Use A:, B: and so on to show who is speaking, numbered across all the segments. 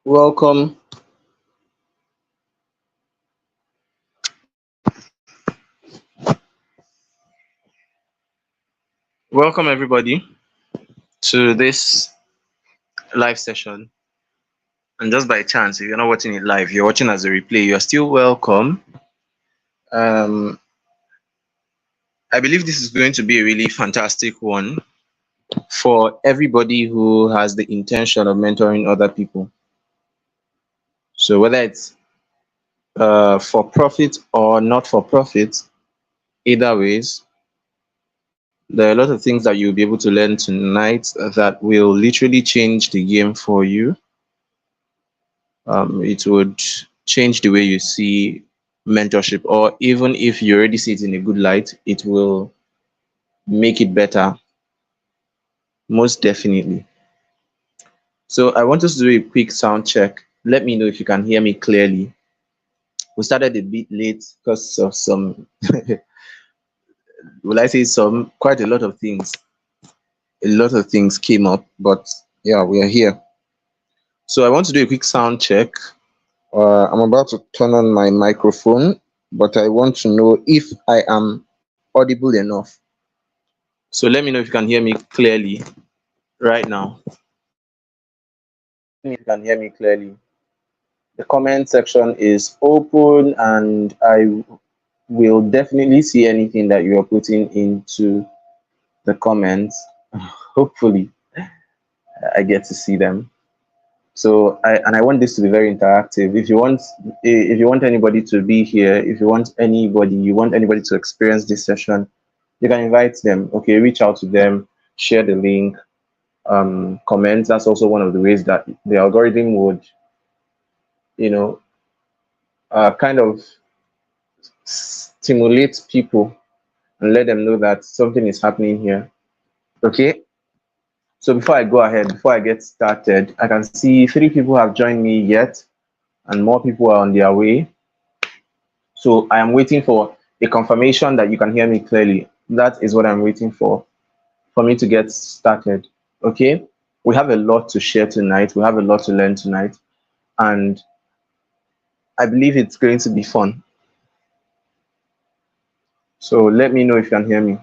A: Welcome, welcome everybody to this live session. And just by chance, if you're not watching it live, you're watching as a replay, you're still welcome. Um, I believe this is going to be a really fantastic one for everybody who has the intention of mentoring other people. So whether it's for profit or not for profit, either ways, there are a lot of things that you'll be able to learn tonight that will literally change the game for you. It would change the way you see mentorship, or even if you already see it in a good light, it will make it better, most definitely. So I want us to do a quick sound check. Let me know if you can hear me clearly. We started a bit late because of some, will I say some, quite a lot of things. A lot of things came up, but yeah, we are here. So I want to do a quick sound check. I'm about to turn on my microphone, but I want to know if I am audible enough. So let me know if you can hear me clearly right now. If you can hear me clearly. The comment section is open and I will definitely see anything that you are putting into the comments. Hopefully I get to see them. So I want this to be very interactive. If you want anybody to be here, if you want anybody to experience this session, you can invite them. Okay, reach out to them, share the link, comment. That's also one of the ways that the algorithm would, you know, kind of stimulate people and let them know that something is happening here. Okay. So before I get started, I can see 3 people have joined me yet, and more people are on their way. So I am waiting for a confirmation that you can hear me clearly. That is what I'm waiting for me to get started. Okay. We have a lot to share tonight. We have a lot to learn tonight. And I believe it's going to be fun. So let me know if you can hear me.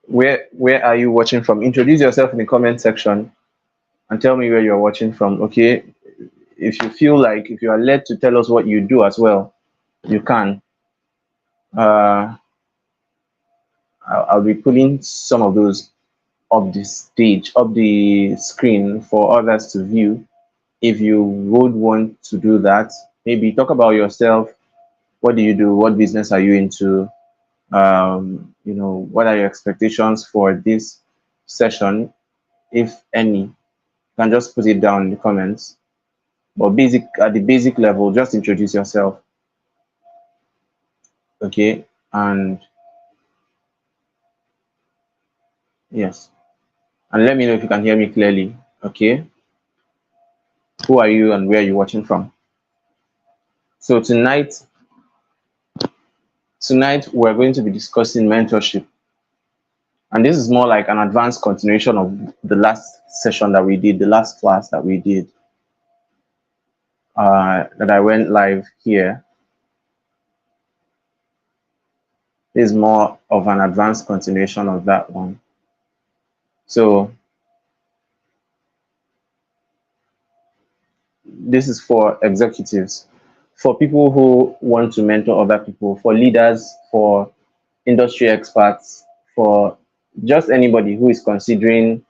A: Where are you watching from? Introduce yourself in the comment section and tell me where you're watching from. Okay. If you are led to tell us what you do as well, you can. Uh, I'll be pulling some of those up the stage, up the screen for others to view. If you would want to do that, maybe talk about yourself. What do you do? What business are you into? What are your expectations for this session, if any? You can just put it down in the comments. But at the basic level, just introduce yourself. Okay. And yes. And let me know if you can hear me clearly. Okay. Who are you and where are you watching from? So tonight we're going to be discussing mentorship. And this is more like an advanced continuation of the last session that we did, the last class that we did, that I went live here. This is more of an advanced continuation of that one. So this is for executives, for people who want to mentor other people, for leaders, for industry experts, for just anybody who is considering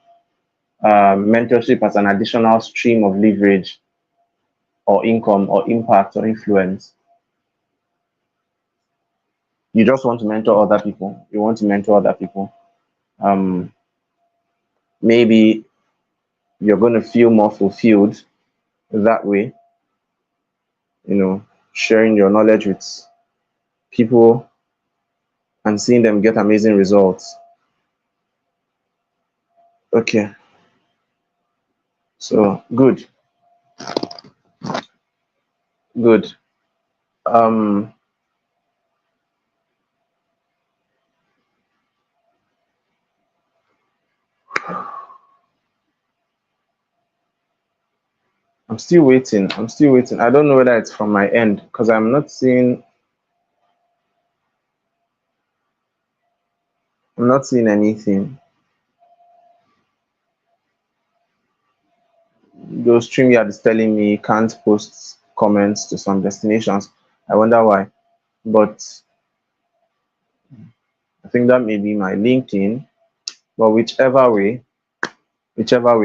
A: mentorship as an additional stream of leverage or income or impact or influence. You just want to mentor other people. You want to mentor other people. Um, Maybe you're going to feel more fulfilled that way, sharing your knowledge with people and seeing them get amazing results. Okay, so good, good. Um, I'm still waiting. I'm still waiting. I don't know whether it's from my end because I'm not seeing anything. Though StreamYard is telling me can't post comments to some destinations. I wonder why. But I think that may be my LinkedIn. But whichever way,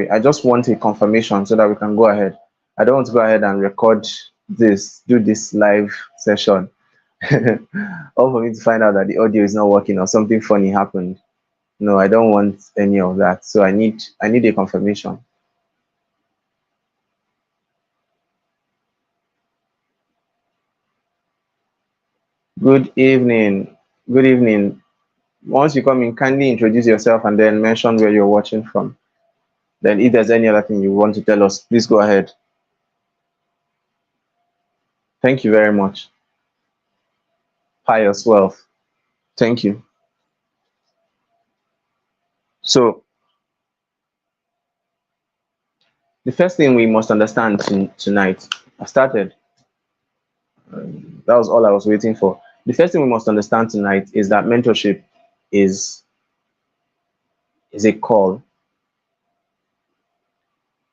A: I just want a confirmation so that we can go ahead. I don't want to go ahead and record this, do this live session, all for me to find out that the audio is not working or something funny happened. No, I don't want any of that. So I need a confirmation. Good evening. Good evening. Once you come in, kindly introduce yourself and then mention where you're watching from. Then if there's any other thing you want to tell us, please go ahead. Thank you very much. Pious wealth. Thank you. So the first thing we must understand tonight, I started. That was all I was waiting for. The first thing we must understand tonight is that mentorship is is a call.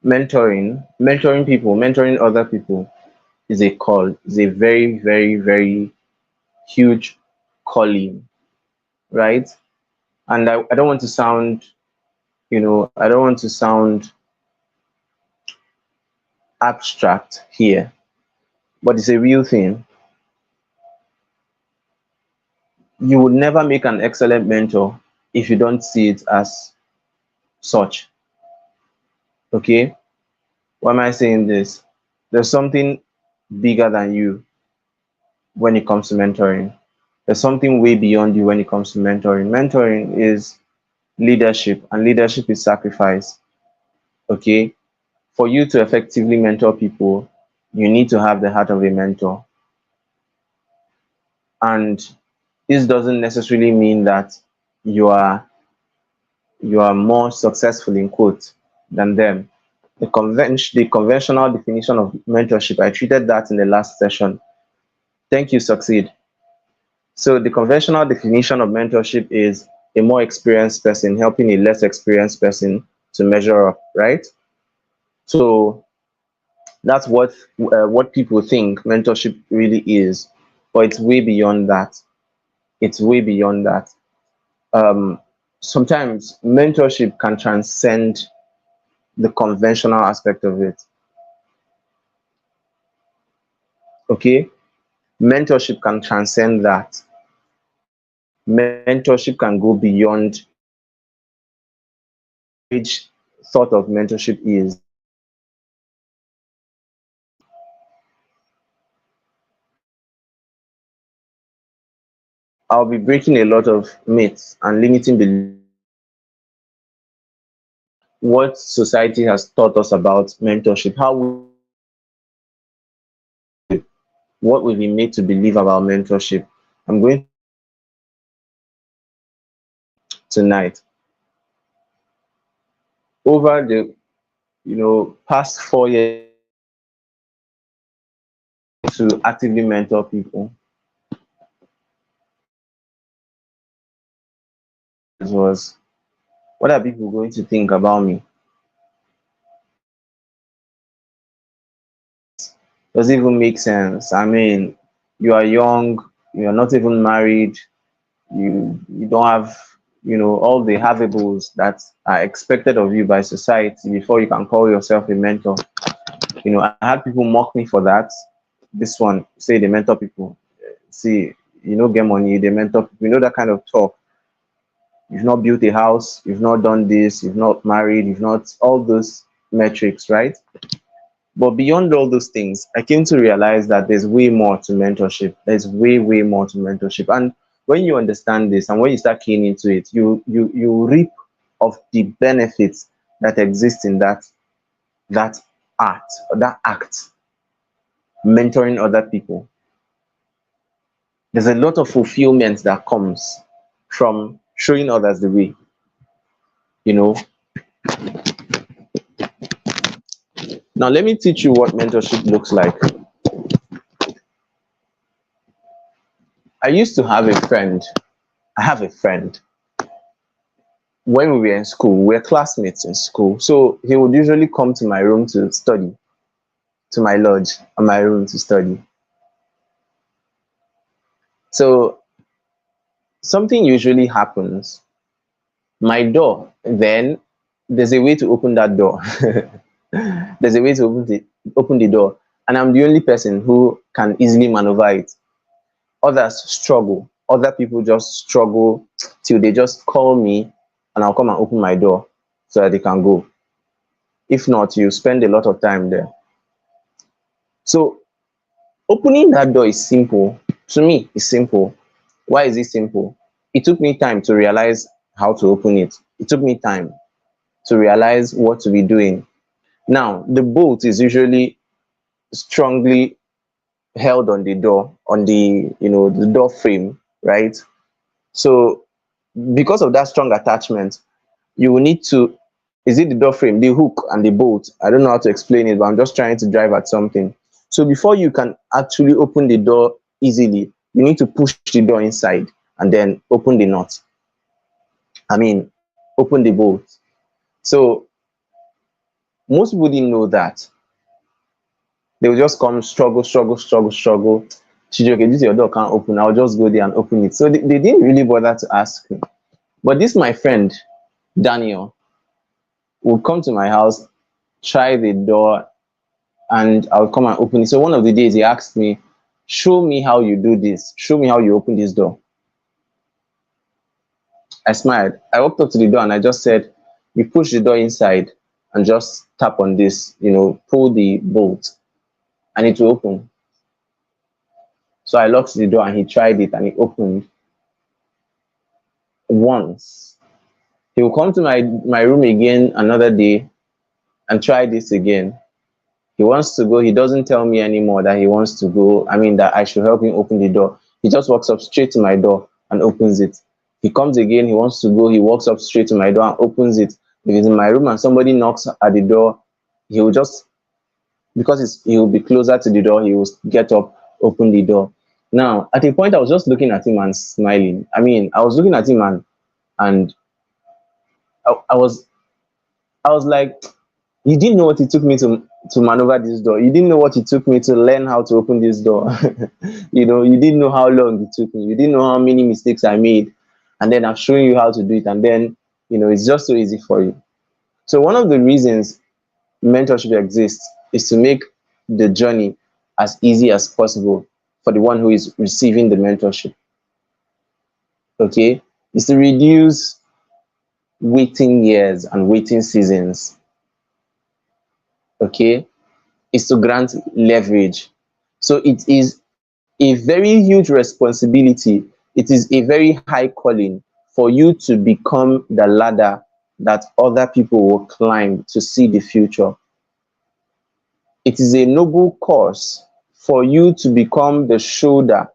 A: Mentoring people, mentoring other people is a call. Is a very, very, very huge calling, right? And I don't want to sound, I don't want to sound abstract here, but it's a real thing. You would never make an excellent mentor if you don't see it as such. Okay? Why am I saying this? There's something bigger than you when it comes to mentoring. There's something way beyond you when it comes to mentoring. Mentoring is leadership, and leadership is sacrifice. Okay? For you to effectively mentor people, you need to have the heart of a mentor. And this doesn't necessarily mean that you are you are more successful in quote than them. The conventional definition of mentorship, I treated that in the last session. Thank you, succeed. So the conventional definition of mentorship is a more experienced person helping a less experienced person to measure up, right? So that's what people think mentorship really is, but it's way beyond that. It's way beyond that. Um, Sometimes mentorship can transcend the conventional aspect of it. Okay, mentorship can transcend that. Mentorship can go beyond which thought of mentorship is. I'll be breaking a lot of myths and limiting what society has taught us about mentorship, what we've been made to believe about mentorship. I'm going tonight over the past 4 years to actively mentor people. It was, what are people going to think about me? Does it even make sense? I mean, you are young, you're not even married, you don't have all the havables that are expected of you by society before you can call yourself a mentor. I had people mock me for that. This one say they mentor people. See, get money, they mentor people. That kind of talk. You've not built a house, you've not done this, you've not married, you've not all those metrics, right? But beyond all those things, I came to realize that there's way more to mentorship. There's way, way more to mentorship. And when you understand this and when you start keying into it, you reap of the benefits that exist in that art or that act, mentoring other people. There's a lot of fulfillment that comes from showing others the way. You know, Now let me teach you what mentorship looks like. I used to have a friend. I have a friend. When we were in school, we were classmates in school. So he would usually come to my room to study, to my lodge and my room to study. So something usually happens. My door, then there's a way to open that door. There's a way to open the door. And I'm the only person who can easily maneuver it. Others struggle. Other people just struggle till they just call me and I'll come and open my door so that they can go. If not, you spend a lot of time there. So opening that door is simple. To me, it's simple. Why is it simple? It took me time to realize how to open it. It took me time to realize what to be doing. Now, the bolt is usually strongly held on the door, on the the door frame, right? So because of that strong attachment, you will need to, is it the door frame, the hook and the bolt? I don't know how to explain it, but I'm just trying to drive at something. So before you can actually open the door easily, you need to push the door inside and then open the nut. I mean, open the bolt. So most people didn't know that. They will just come, struggle. Chijoke, this your door can't open. I'll just go there and open it. So they didn't really bother to ask me. But this my friend, Daniel, would come to my house, try the door, and I'll come and open it. So one of the days he asked me, show me how you do this. Show me how you open this door. I smiled. I walked up to the door and I just said, you push the door inside and just tap on this, pull the bolt and it will open. So I locked the door and he tried it and it opened once. He will come to my room again another day and try this again. He wants to go. He doesn't tell me anymore that he wants to go. I mean, that I should help him open the door. He just walks up straight to my door and opens it. He comes again. He wants to go. He walks up straight to my door and opens it. If he's in my room and somebody knocks at the door, he will just, because he will be closer to the door, he will get up, open the door. Now, at a point, I was just looking at him and smiling. I mean, I was looking at him and I was like, you didn't know what it took me to maneuver this door. You didn't know what it took me to learn how to open this door. You didn't know how long it took me. You didn't know how many mistakes I made. And then I'm showing you how to do it. And then, it's just so easy for you. So one of the reasons mentorship exists is to make the journey as easy as possible for the one who is receiving the mentorship. Okay? It's to reduce waiting years and waiting seasons. Okay, is to grant leverage. So it is a very huge responsibility. It is a very high calling for you to become the ladder that other people will climb to see the future. It is a noble cause for you to become the shoulder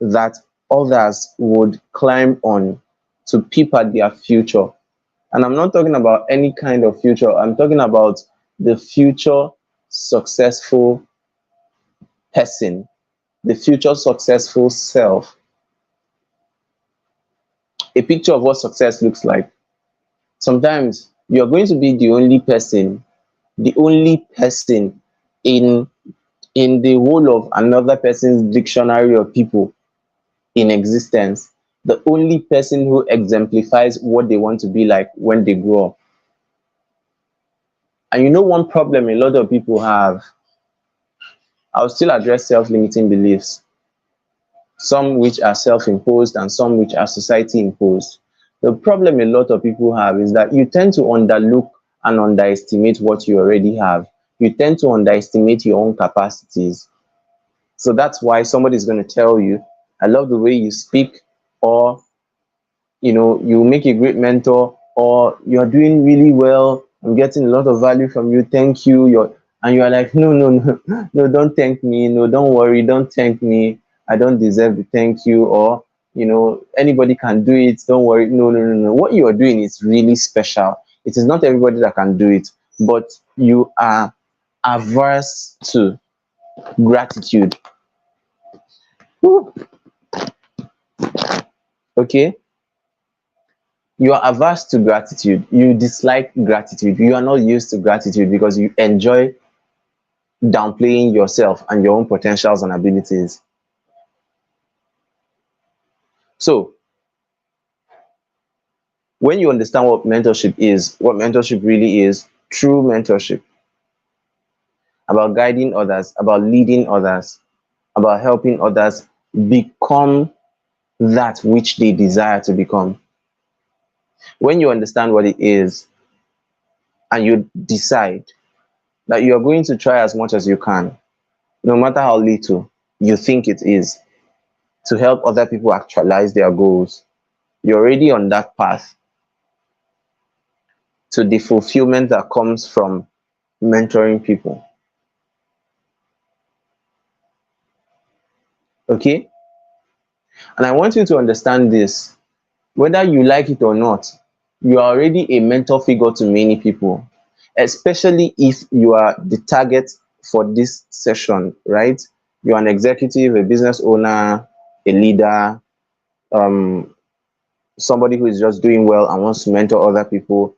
A: that others would climb on to peep at their future. And I'm not talking about any kind of future. I'm talking about the future successful person, the future successful self. A picture of what success looks like. Sometimes you're going to be the only person in the whole of another person's dictionary of people in existence, the only person who exemplifies what they want to be like when they grow up. And one problem a lot of people have, I'll still address self-limiting beliefs, some which are self-imposed and some which are society-imposed. The problem a lot of people have is that you tend to underlook and underestimate what you already have. You tend to underestimate your own capacities. So that's why somebody is going to tell you, I love the way you speak, or you make a great mentor, or you're doing really well, I'm getting a lot of value from you, thank you. And you're like, no, no, don't thank me, no, don't worry, don't thank me, I don't deserve the thank you, or anybody can do it, don't worry. No, what you are doing is really special. It is not everybody that can do it, but you are averse to gratitude. Woo. Okay, you are averse to gratitude, you dislike gratitude, you are not used to gratitude because you enjoy downplaying yourself and your own potentials and abilities. So when you understand what mentorship really is, true mentorship, about guiding others, about leading others, about helping others become that which they desire to become. When you understand what it is and you decide that you are going to try as much as you can, no matter how little you think it is, to help other people actualize their goals, you're already on that path to the fulfillment that comes from mentoring people. Okay? And I want you to understand this. Whether you like it or not, you are already a mentor figure to many people, especially if you are the target for this session, right? You're an executive, a business owner, a leader, um, somebody who is just doing well and wants to mentor other people.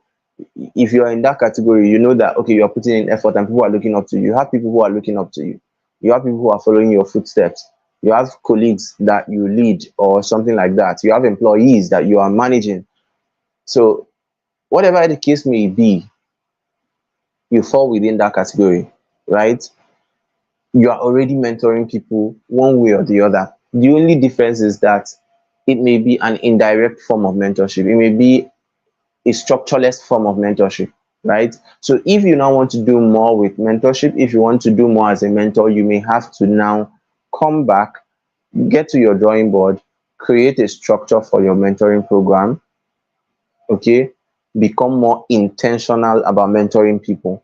A: If you're in that category, you know that okay, you're putting in effort and people are looking up to you. You have people who are looking up to you. You have people who are following your footsteps. You have colleagues that you lead or something like that. You have employees that you are managing. So whatever the case may be, you fall within that category, right? You are already mentoring people one way or the other. The only difference is that it may be an indirect form of mentorship. It may be a structureless form of mentorship, right? So if you now want to do more with mentorship, if you want to do more as a mentor, you may have to now come back, get to your drawing board, create a structure for your mentoring program, okay? Become more intentional about mentoring people.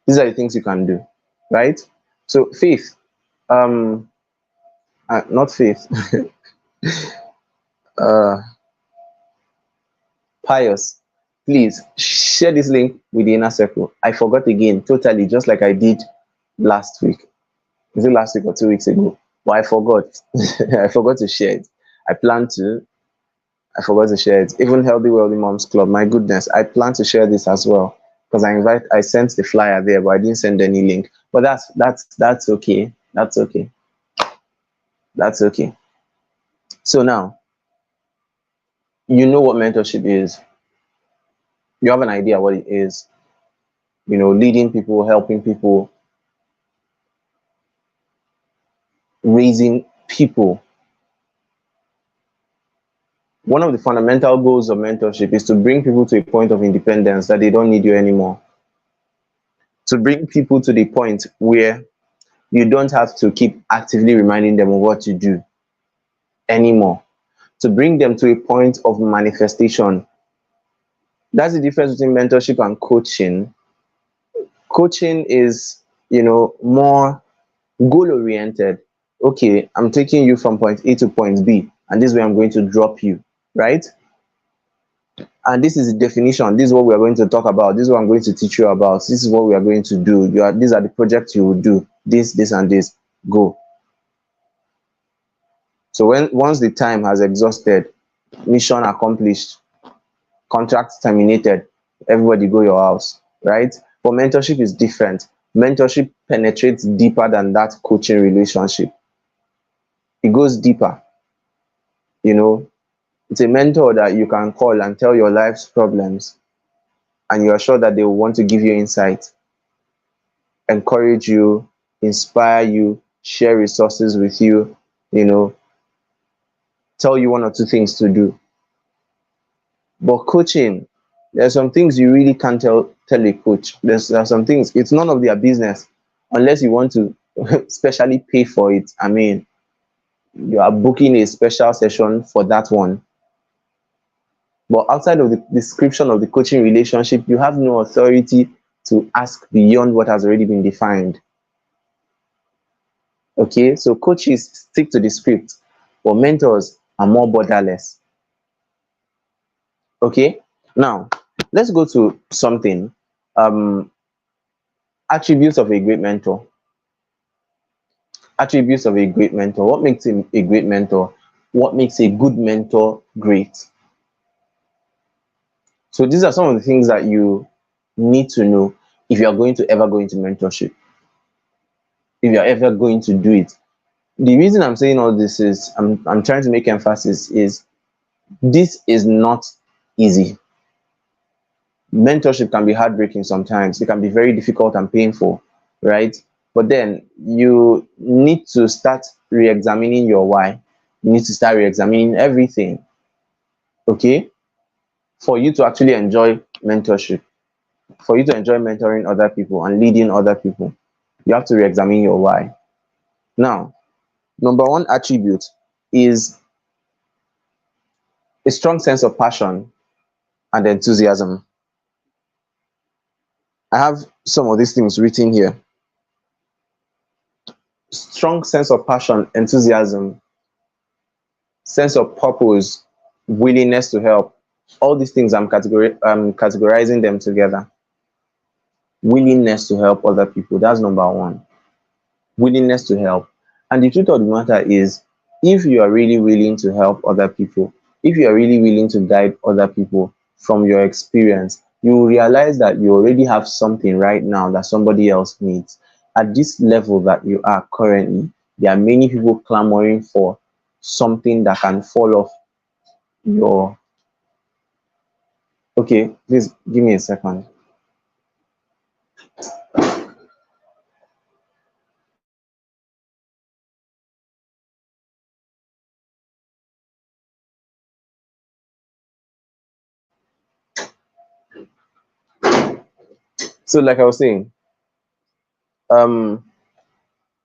A: These are the things you can do, right? So faith, um, not faith, uh, pious. Please share this link with the inner circle. I forgot again, totally, just like I did last week. Is it last week or 2 weeks ago? But I forgot. I forgot to share it. I plan to. I forgot to share it. Even Healthy Wealthy Moms Club. My goodness, I plan to share this as well because I sent the flyer there, but I didn't send any link. But that's okay. That's okay. That's okay. So now you know what mentorship is. You have an idea what it is. You know, leading people, helping people, raising people. One of the fundamental goals of mentorship is to bring people to a point of independence that they don't need you anymore. To bring people to the point where you don't have to keep actively reminding them of what you do anymore. To bring them to a point of manifestation. That's the difference between mentorship and coaching. Coaching is, more goal oriented. Okay, I'm taking you from point A to point B, and this is where I'm going to drop you, right? And this is the definition. This is what we are going to talk about. This is what I'm going to teach you about. This is what we are going to do. These are the projects you will do. This, and this. Go. So once the time has exhausted, mission accomplished, contract terminated, everybody go your house, right? But mentorship is different. Mentorship penetrates deeper than that coaching relationship. It goes deeper. You know, it's a mentor that you can call and tell your life's problems, and you are sure that they will want to give you insight, encourage you, inspire you, share resources with you, you know, tell you one or two things to do. But coaching, there's some things you really can't tell a coach. There's some things, it's none of their business unless you want to specially pay for it. I mean, you are booking a special session for that one. But outside of the description of the coaching relationship, you have no authority to ask beyond what has already been defined. Okay, so coaches stick to the script, but mentors are more borderless. Okay, now let's go to something. Um, attributes of a great mentor. Attributes of a great mentor. What makes him a great mentor? What makes a good mentor great? So these are some of the things that you need to know if you are going to ever go into mentorship, if you are ever going to do it. The reason I'm saying all this is I'm trying to make emphasis is this is not easy. Mentorship can be heartbreaking sometimes. It can be very difficult and painful, right? But then you need to start re-examining your why. You need to start re-examining everything, okay? For you to actually enjoy mentorship, for you to enjoy mentoring other people and leading other people, you have to re-examine your why. Now, number one attribute is a strong sense of passion and enthusiasm. I have some of these things written here. Strong sense of passion, enthusiasm, sense of purpose, willingness to help. All these things I'm categorizing them together. Willingness to help other people. That's number one. Willingness to help. And the truth of the matter is, if you are really willing to help other people, if you are really willing to guide other people from your experience, you will realize that you already have something right now that somebody else needs. At this level that you are currently, there are many people clamoring for something that can fall off your. Okay, please give me a second. So, like I was saying, um,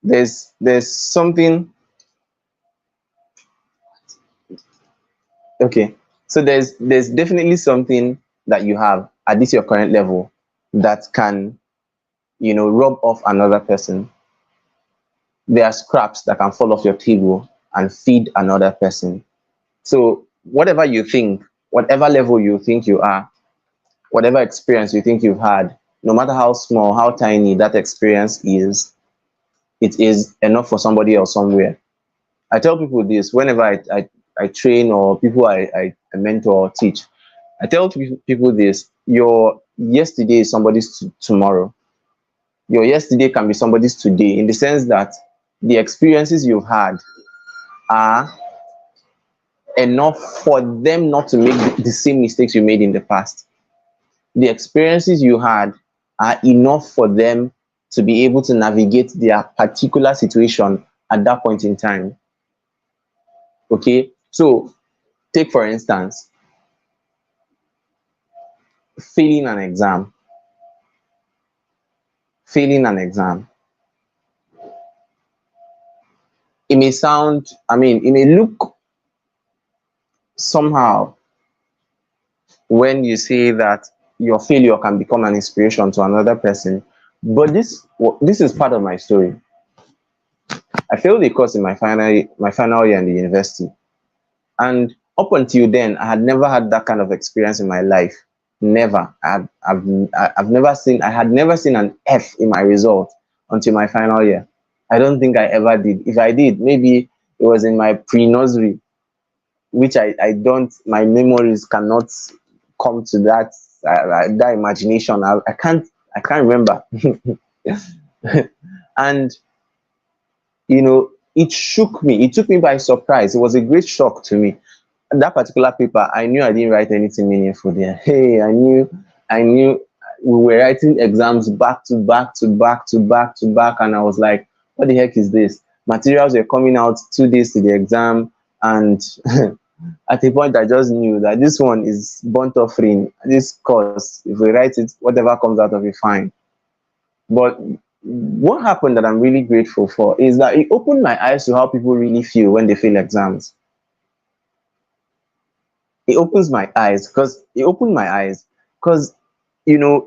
A: there's something. Okay, so there's definitely something that you have at this your current level that can, rub off another person. There are scraps that can fall off your table and feed another person. So whatever you think, whatever level you think you are, whatever experience you think you've had, no matter how small, how tiny that experience is, it is enough for somebody else somewhere. I tell people this whenever I train or people I mentor or teach. I tell people this: your yesterday is somebody's tomorrow. Your yesterday can be somebody's today, in the sense that the experiences you've had are enough for them not to make the same mistakes you made in the past. The experiences you had are enough for them to be able to navigate their particular situation at that point in time. Okay, so take for instance, failing an exam. Failing an exam. It may sound, it may look somehow when you say that your failure can become an inspiration to another person. But this is part of my story. I failed a course in my final year in the university, and up until then, I had never had that kind of experience in my life. Never. I've never seen. I had never seen an F in my result until my final year. I don't think I ever did. If I did, maybe it was in my pre-nursery, which I don't. My memories cannot come to that imagination. I can't remember. And it shook me. It took me by surprise. It was a great shock to me. That particular paper, I knew I didn't write anything meaningful there. Hey, I knew we were writing exams back to back to back to back to back, and I was like, what the heck is this? Materials were coming out 2 days to the exam, and at a point I just knew that this one is burnt offering. This course, if we write it, whatever comes out of it, fine. But what happened that I'm really grateful for is that it opened my eyes to how people really feel when they fail exams. It opened my eyes because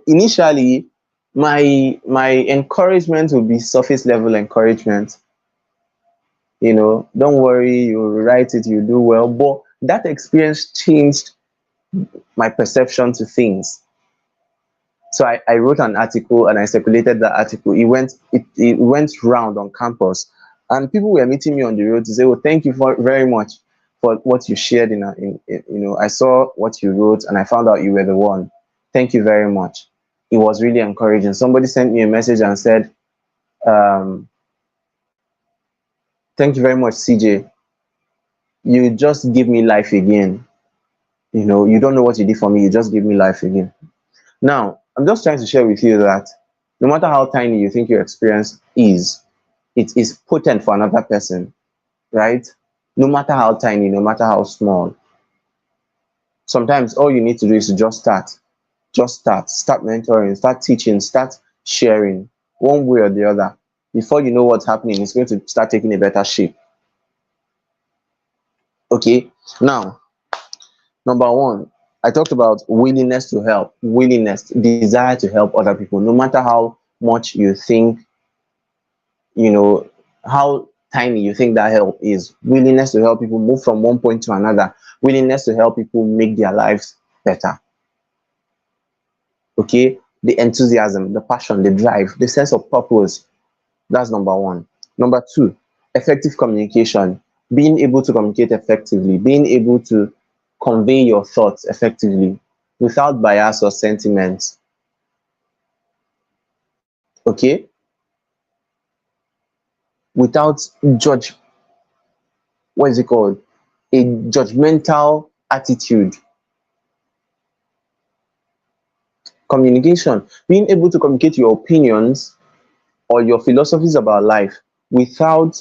A: initially my encouragement would be surface level encouragement. Don't worry, you write it, you do well. But that experience changed my perception to things. So I wrote an article and I circulated that article. It went round on campus, and people were meeting me on the road to say, "Oh, thank you for very much for what you shared I saw what you wrote and I found out you were the one. Thank you very much." It was really encouraging. Somebody sent me a message and said, um, "Thank you very much, CJ. You just give me life again. You don't know what you did for me. You just give me life again." Now, I'm just trying to share with you that no matter how tiny you think your experience is, it is potent for another person, right? No matter how tiny, no matter how small. Sometimes all you need to do is to just start. Just start mentoring, start teaching, start sharing one way or the other. Before you know what's happening, it's going to start taking a better shape. Okay, now, number one, I talked about willingness to help, willingness, desire to help other people, no matter how much you think, you know, how tiny you think that help is. Willingness to help people move from one point to another, willingness to help people make their lives better. Okay, the enthusiasm, the passion, the drive, the sense of purpose. That's number one. Number two, effective communication, being able to communicate effectively, being able to convey your thoughts effectively without bias or sentiments. Okay, without judge, what is it called? A judgmental attitude. Communication, being able to communicate your opinions or your philosophies about life without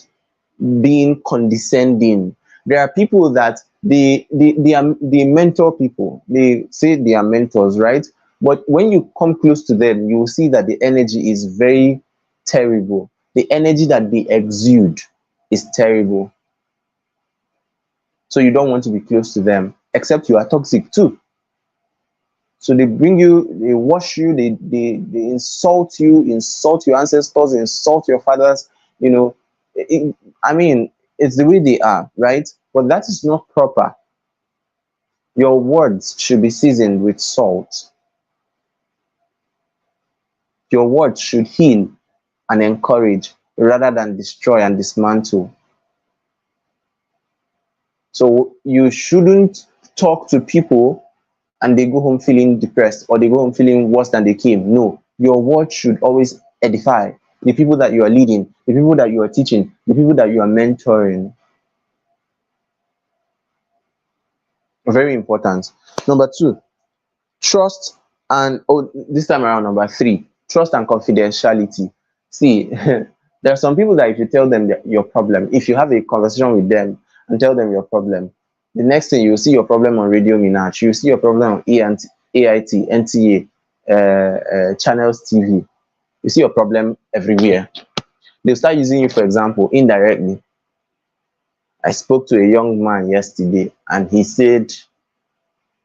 A: being condescending. There are people that they mentor people. They say they are mentors, right? But when you come close to them, you will see that the energy is very terrible. The energy that they exude is terrible. So you don't want to be close to them, except you are toxic too. So they bring you, they wash you, they insult your ancestors, insult your fathers. You know, it, I mean, it's the way they are, right? But that is not proper. Your words should be seasoned with salt. Your words should heal and encourage rather than destroy and dismantle. So you shouldn't talk to people and they go home feeling depressed or they go home feeling worse than they came. No, your word should always edify the people that you are leading, the people that you are teaching, the people that you are mentoring. Very important. Number two, trust and, oh, this time around, number three, trust and confidentiality. See, there are some people that if you tell them your problem, if you have a conversation with them and tell them your problem, the next thing you'll see your problem on Radio Minaj, you see your problem on AIT, NTA, Channels TV. You see your problem everywhere. They'll start using you, for example, indirectly. I spoke to a young man yesterday and he said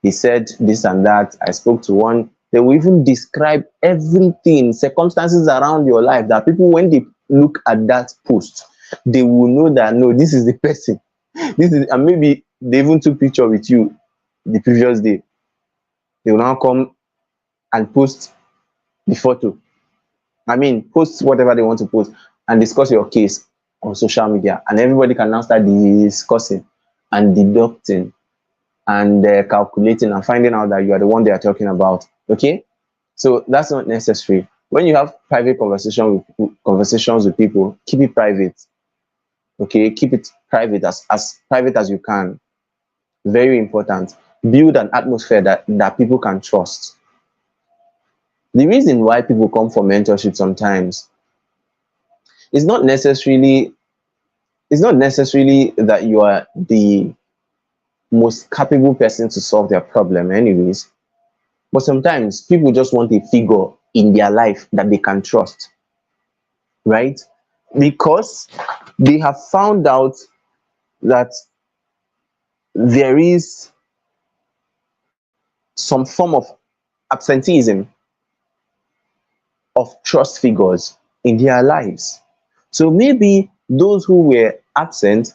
A: this and that. I spoke to one. They will even describe everything, circumstances around your life that people, when they look at that post, they will know that no, this is the person. This is, and maybe they even took picture with you the previous day. They will now come and post the photo. I mean, post whatever they want to post and discuss your case on social media, and everybody can now start discussing and deducting and calculating and finding out that you are the one they are talking about. Okay, so that's not necessary. When you have private conversations with people, keep it private. Okay, keep it private, as private as you can. Very important. Build an atmosphere that people can trust. The reason why people come for mentorship sometimes is not necessarily that you are the most capable person to solve their problem anyways. But sometimes people just want a figure in their life that they can trust, right? Because they have found out that there is some form of absenteeism of trust figures in their lives. So maybe those who were absent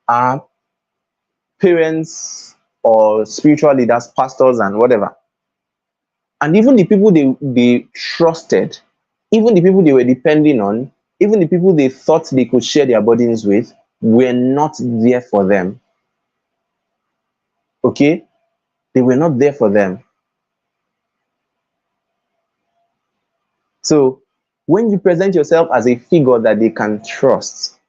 A: are parents or spiritual leaders, pastors, and whatever. And even the people they trusted, even the people they were depending on, even the people they thought they could share their burdens with, were not there for them. Okay? They were not there for them. So when you present yourself as a figure that they can trust,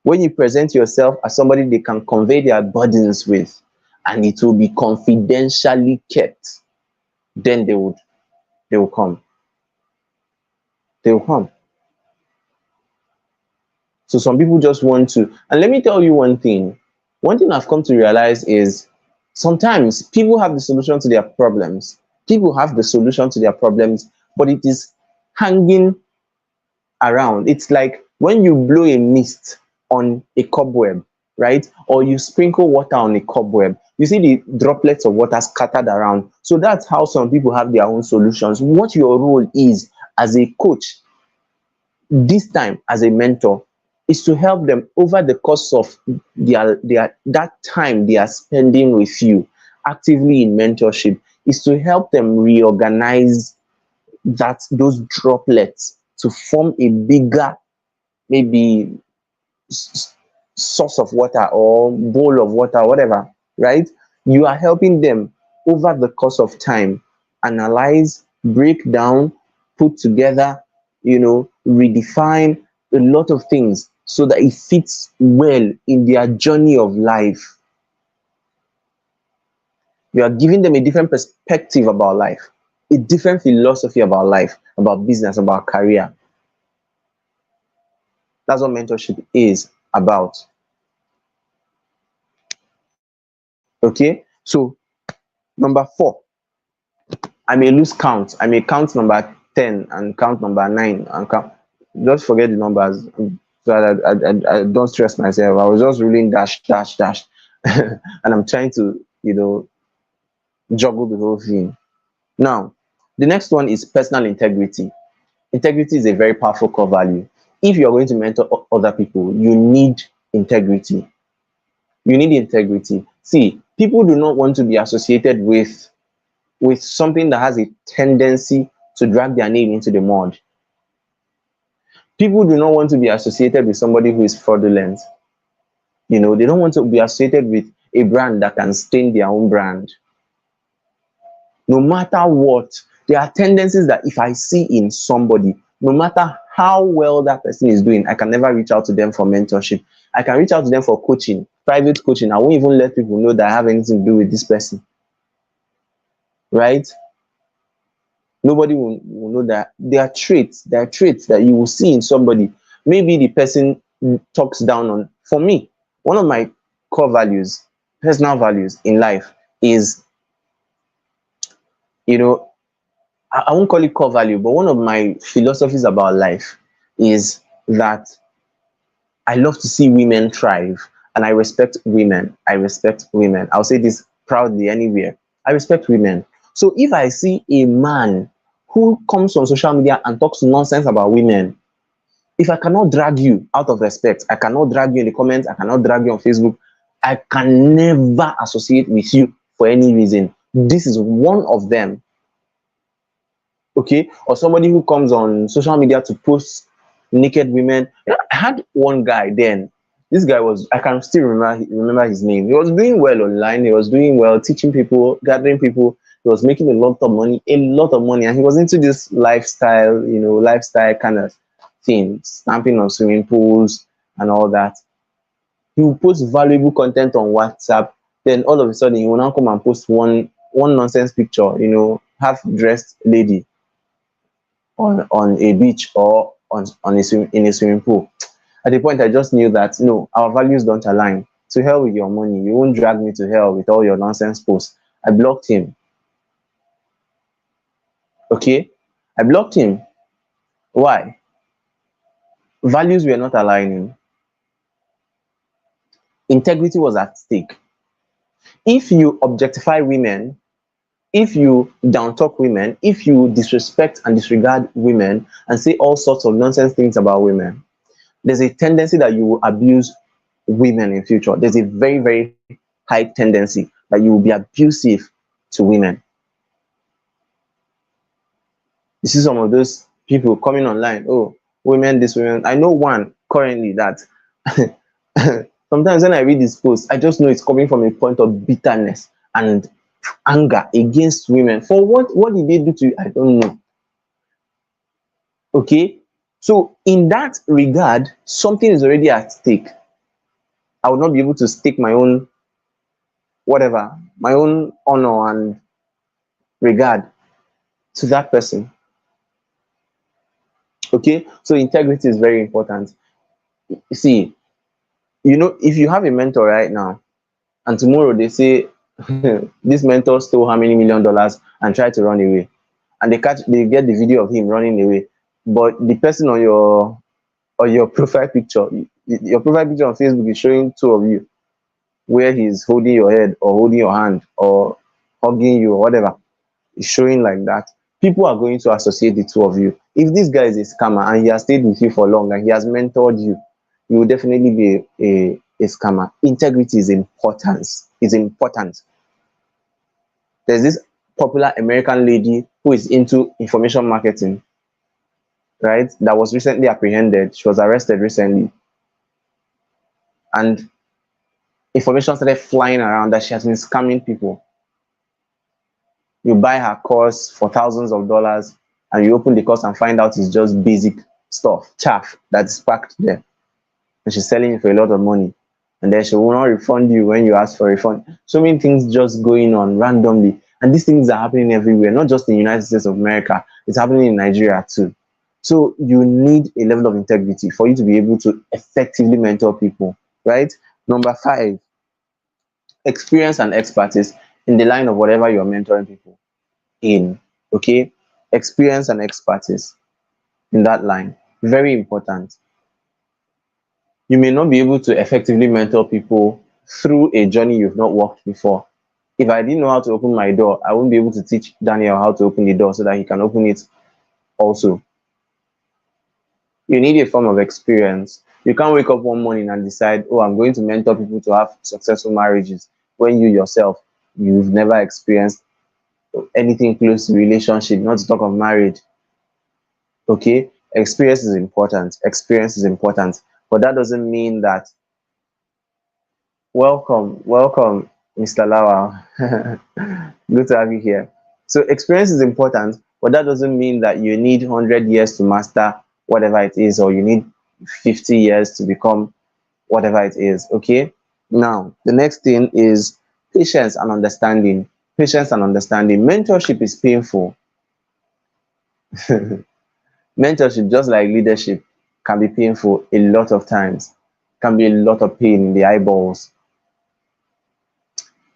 A: when you present yourself as somebody they can convey their burdens with, and it will be confidentially kept, then they will come. They will come. So some people just want to, and let me tell you one thing. One thing I've come to realize is sometimes people have the solution to their problems. People have the solution to their problems, but it is hanging around. It's like when you blow a mist on a cobweb, right? Or you sprinkle water on a cobweb. You see the droplets of water scattered around. So that's how some people have their own solutions. What your role is as a coach, this time as a mentor, is to help them over the course of their that time they are spending with you actively in mentorship, is to help them reorganize that those droplets to form a bigger, maybe source of water or bowl of water, whatever, right? You are helping them over the course of time analyze, break down, put together, redefine a lot of things so that it fits well in their journey of life. You are giving them a different perspective about life, a different philosophy about life, about business, about career. That's what mentorship is about. Okay, so number 4, I may lose count. I may count number 10 and count number 9 and count. Just forget the numbers so that I don't stress myself. I was just reading dash, dash, dash. And I'm trying to, juggle the whole thing. Now, the next one is personal integrity. Integrity is a very powerful core value. If you're going to mentor other people, you need integrity. You need integrity. See, people do not want to be associated with something that has a tendency to drag their name into the mud. People do not want to be associated with somebody who is fraudulent. They don't want to be associated with a brand that can stain their own brand. No matter what, there are tendencies that if I see in somebody, no matter how well that person is doing, I can never reach out to them for mentorship. I can reach out to them for coaching, private coaching. I won't even let people know that I have anything to do with this person. Right? Nobody will know that there are traits that you will see in somebody. Maybe the person talks down on. For me, one of my core values, personal values in life is, you know, I won't call it core value, but one of my philosophies about life is that I love to see women thrive, and I respect women. I respect women. I'll say this proudly anywhere. I respect women. So if I see a man who comes on social media and talks nonsense about women, if I cannot drag you out of respect, I cannot drag you in the comments, I cannot drag you on Facebook, I can never associate with you for any reason. This is one of them. Okay, or somebody who comes on social media to post naked women. I had one guy then. This guy was, I can still remember his name. He was doing well online. He was doing well, teaching people, gathering people. He was making a lot of money, and he was into this lifestyle, lifestyle kind of thing, stamping on swimming pools and all that. He will post valuable content on WhatsApp. Then all of a sudden, he will now come and post one nonsense picture, half dressed lady on a beach or in a swimming pool. At the point, I just knew that no, our values don't align. To hell with your money. You won't drag me to hell with all your nonsense posts. I blocked him. Okay, I blocked him. Why? Values were not aligning. Integrity was at stake. If you objectify women, if you down talk women, if you disrespect and disregard women and say all sorts of nonsense things about women, there's a tendency that you will abuse women in future. There's a very, very high tendency that you will be abusive to women. You see some of those people coming online, oh, women, this women. I know one currently that sometimes when I read this post, I just know it's coming from a point of bitterness and anger against women. For what did they do to you? I don't know. Okay. So in that regard, something is already at stake. I will not be able to stake my own whatever, my own honor and regard to that person. Okay. So integrity is very important. You see, if you have a mentor right now and tomorrow they say this mentor stole how many $1 million and tried to run away, and they get the video of him running away, but the person on your profile picture, your profile picture on Facebook is showing two of you where he's holding your head or holding your hand or hugging you or whatever, is showing like that, people are going to associate the two of you. If this guy is a scammer and he has stayed with you for long and he has mentored you, you will definitely be a scammer. Integrity is important. Is important. There's this popular American lady who is into information marketing, right? That was recently apprehended. She was arrested recently, and information started flying around that she has been scamming people. You buy her course for thousands of dollars, and you open the course and find out it's just basic stuff, chaff that's packed there, and she's selling it for a lot of money. And then she will not refund you when you ask for a refund. So many things just going on randomly, and these things are happening everywhere, not just in the United States of America. It's happening in Nigeria too. So you need a level of integrity for you to be able to effectively mentor people, right? Number 5, experience and expertise in the line of whatever you're mentoring people in. Okay, experience and expertise in that line, very important. You may not be able to effectively mentor people through a journey you've not walked before. If I didn't know how to open my door, I wouldn't be able to teach Daniel how to open the door so that he can open it also. You need a form of experience. You can't wake up one morning and decide, oh, I'm going to mentor people to have successful marriages, when you yourself, you've never experienced anything close to relationship, not to talk of marriage. Okay, experience is important. Experience is important, but that doesn't mean that. Welcome, Mr. Lawal. Good to have you here. So experience is important, but that doesn't mean that you need 100 years to master whatever it is, or you need 50 years to become whatever it is. Okay. Now, the next thing is patience and understanding. Patience and understanding. Mentorship is painful. Mentorship, just like leadership, can be painful a lot of times. Can be a lot of pain in the eyeballs.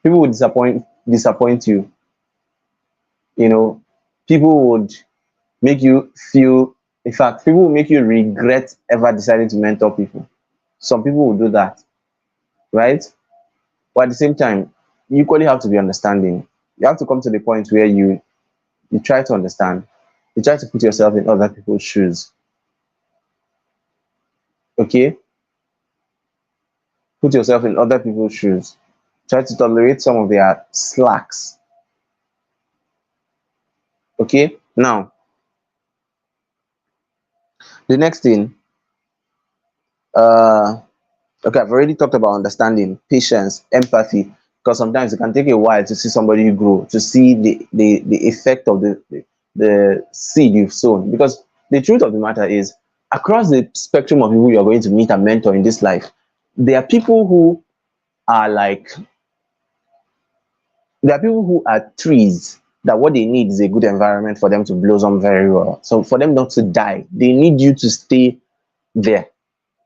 A: People would disappoint you. You know, people would make you feel, in fact, people will make you regret ever deciding to mentor people. Some people will do that, right? But at the same time, you equally have to be understanding. You have to come to the point where you try to understand. You try to put yourself in other people's shoes. Okay? Put yourself in other people's shoes. Try to tolerate some of their slacks. Okay? Now, the next thing, uh okay, I've already talked about understanding, patience, empathy, because sometimes it can take a while to see somebody grow, to see the effect of the seed you've sown. Because the truth of the matter is, across the spectrum of people you're going to meet and mentor in this life, there are people who are like, there are people who are trees that what they need is a good environment for them to blossom very well. So for them not to die, they need you to stay there.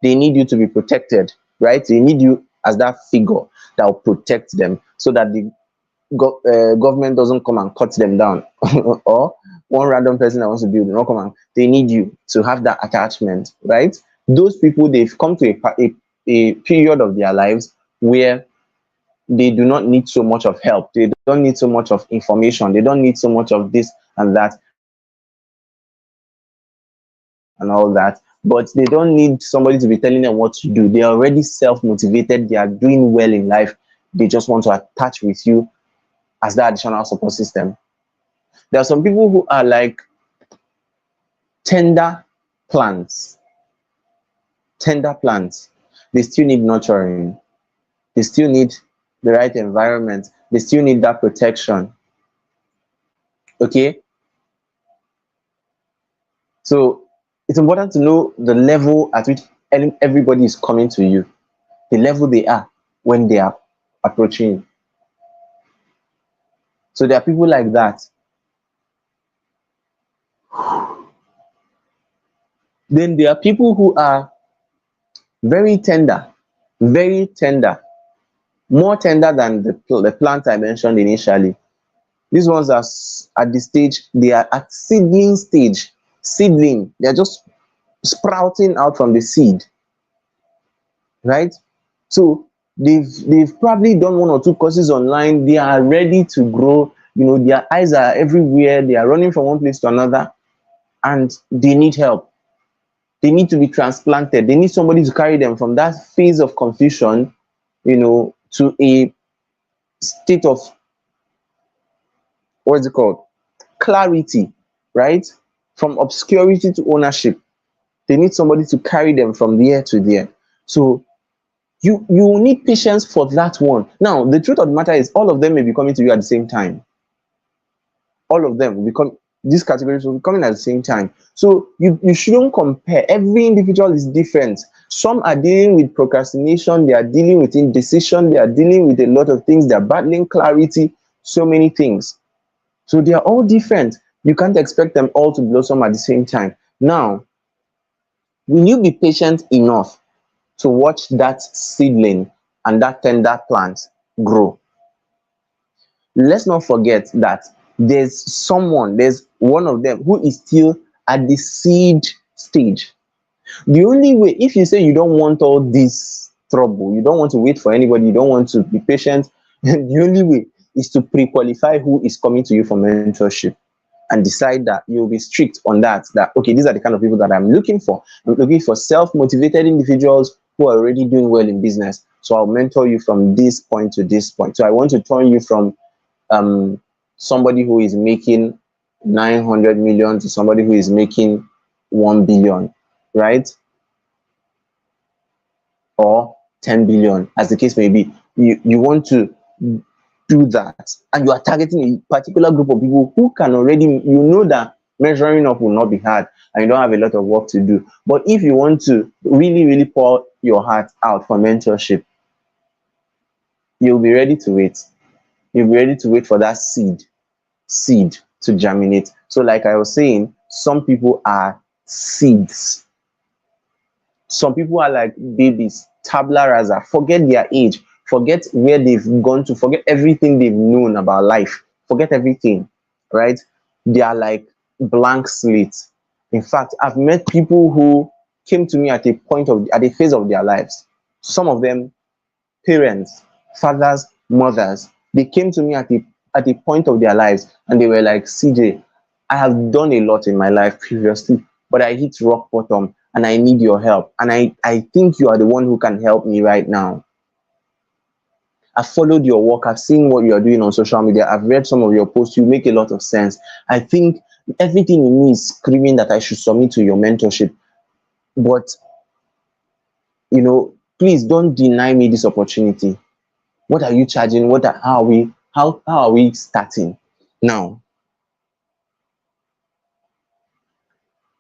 A: They need you to be protected, right? They need you as that figure that will protect them so that the government doesn't come and cut them down or one random person that wants to build, not come and they need you to have that attachment, right? Those people, they've come to a period of their lives where they do not need so much of help. They don't need so much of information. They don't need so much of this and that and all that. But they don't need somebody to be telling them what to do. They are already self-motivated. They are doing well in life. They just want to attach with you as that additional support system. There are some people who are like, Tender plants, tender plants, they still need nurturing. They still need the right environment. They still need that protection. Okay. So it's important to know the level at which everybody is coming to you, the level they are when they are approaching you. So there are people like that. Then there are people who are very tender, very tender, more tender than the plant I mentioned initially. These ones are at the stage, they are at seedling stage. Seedling, they're just sprouting out from the seed, right? So they've probably done one or two courses online. They are ready to grow. Their eyes are everywhere. They are running from one place to another, and they need help. They need to be transplanted. They need somebody to carry them from that phase of confusion, to a state of, what's it called, clarity, right? From obscurity to ownership. They need somebody to carry them from there to there. So you need patience for that one. Now, the truth of the matter is, all of them may be coming to you at the same time. All of them will become, these categories will be coming at the same time. So you shouldn't compare. Every individual is different. Some are dealing with procrastination, they are dealing with indecision, they are dealing with a lot of things, they are battling clarity, so many things. So they are all different. You can't expect them all to blossom at the same time. Now, will you be patient enough to watch that seedling and that tender plant grow? Let's not forget that there's one of them who is still at the seed stage. The only way, if you say you don't want all this trouble, you don't want to wait for anybody, you don't want to be patient, the only way is to pre-qualify who is coming to you for mentorship, and decide that you'll be strict on that okay, these are the kind of people that I'm looking for. I'm looking for self-motivated individuals who are already doing well in business. So I'll mentor you from this point to this point. So I want to turn you from um somebody who is making 900 million to somebody who is making 1 billion, right? Or 10 billion, as the case may be. You want to do that, and you are targeting a particular group of people who can already, that measuring up will not be hard, and you don't have a lot of work to do. But if you want to really, really pour your heart out for mentorship, you'll be ready to wait. You'll be ready to wait for that seed to germinate. So like I was saying, some people are seeds. Some people are like babies, tabla rasa. Forget their age, forget where they've gone to, forget everything they've known about life, forget everything, right? They are like blank slates. In fact, I've met people who came to me at a phase of their lives. Some of them, parents, fathers, mothers, they came to me at a point of their lives, and they were like, CJ, I have done a lot in my life previously, but I hit rock bottom and I need your help. And I think you are the one who can help me right now. I've followed your work. I've seen what you are doing on social media. I've read some of your posts. You make a lot of sense. I think everything in me is screaming that I should submit to your mentorship. But, please don't deny me this opportunity. What are you charging? How are we starting? Now,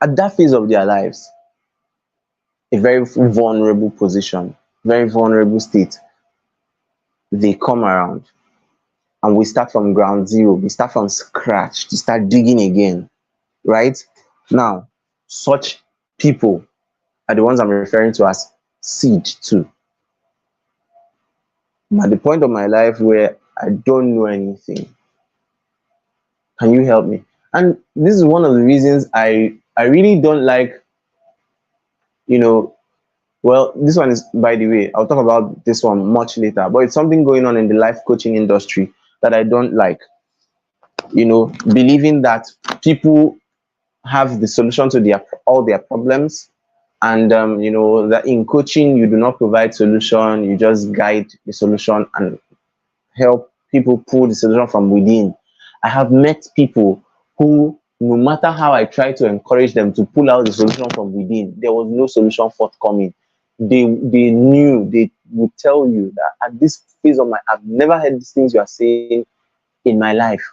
A: at that phase of their lives, a very vulnerable position, very vulnerable state, they come around, and we start from ground zero. We start from scratch to start digging again, right? Now, such people are the ones I'm referring to as seed too. I'm at the point of my life where I don't know anything. Can you help me? And this is one of the reasons I really don't like, well, this one is, by the way, I'll talk about this one much later, but it's something going on in the life coaching industry that I don't like. Believing that people have the solution to all their problems, and that in coaching you do not provide solution, you just guide the solution and help people pull the solution from within. I have met people who
B: No matter how I tried to encourage them to pull out the solution from within, there was no solution forthcoming. They knew, they would tell you that at this phase of my, I've never heard these things you are saying in my life.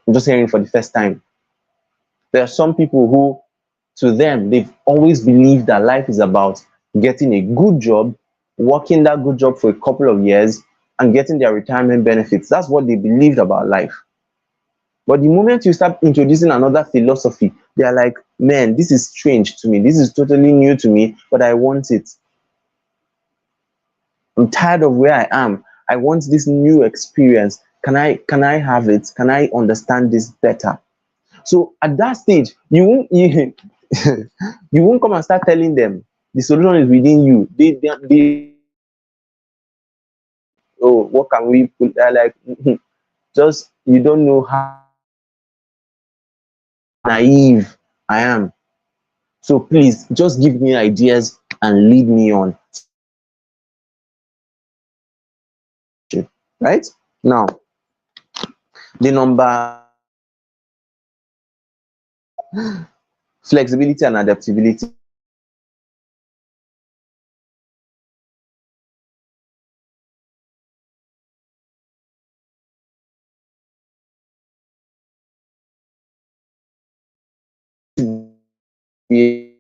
B: I'm just hearing it for the first time. There are some people who, to them, they've always believed that life is about getting a good job, working that good job for a couple of years, and getting their retirement benefits. That's what they believed about life. But the moment you start introducing another philosophy, they are like, man, this is strange to me. This is totally new to me, but I want it. I'm tired of where I am. I want this new experience. Can I have it? Can I understand this better? So at that stage, you won't come and start telling them the solution is within you. They oh, what can we put? They're like, just you don't know how naive I am. So please just give me ideas and lead me on. Right? Now, the number flexibility and adaptability. Be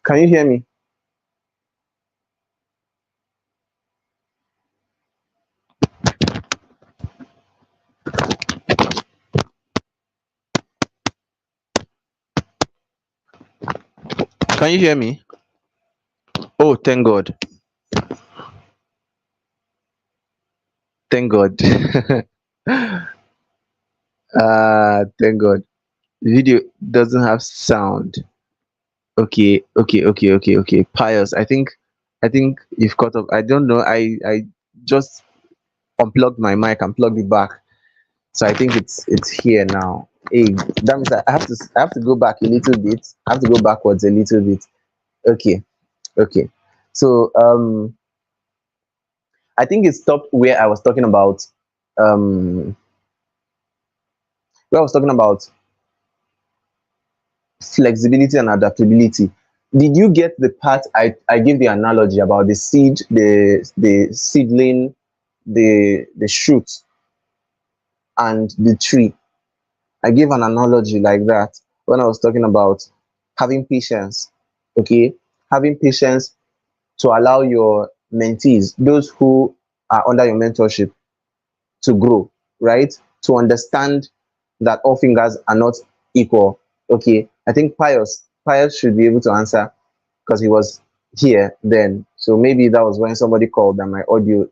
B: Can you hear me? Can you hear me? Oh, thank God. Thank God. Thank God. Video doesn't have sound. Okay. Pious. I think you've caught up. I don't know. I just unplugged my mic and plugged it back. So I think it's here now. Hey, that means I have to go back a little bit. I have to go backwards a little bit. Okay, okay. So I think it stopped where I was talking about um where I was talking about flexibility and adaptability. Did you get the part I gave the analogy about the seed, the seedling, the shoot and the tree? I gave an analogy like that when I was talking about having patience. Okay, having patience to allow your mentees, those who are under your mentorship, to grow, right? To understand that all fingers are not equal. Okay, I think Pius should be able to answer because he was here then. So maybe that was when somebody called and my audio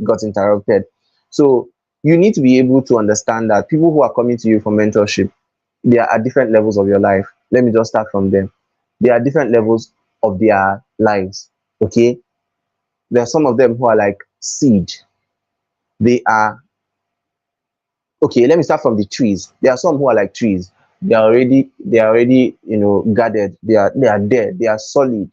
B: got interrupted. So you need to be able to understand that people who are coming to you for mentorship, they are at different levels of your life. Let me just start from them. They are different levels of their lives. Okay. There are some of them who are like seed. They are okay. Let me start from the trees. There are some who are like trees. They are already guarded. They are there. They are solid,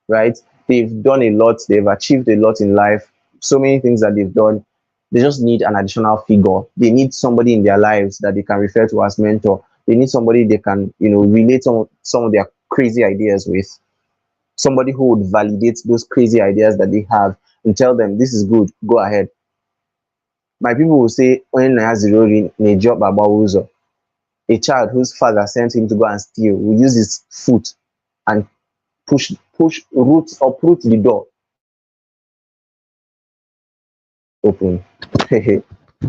B: right? They've done a lot. They've achieved a lot in life. So many things that they've done. They just need an additional figure. They need somebody in their lives that they can refer to as mentor. They need somebody they can relate some of their crazy ideas with. Somebody who would validate those crazy ideas that they have and tell them this is good, go ahead. My people will say when Zerori a job about Uzo, a child whose father sent him to go and steal will use his foot and push roots uproot the door open.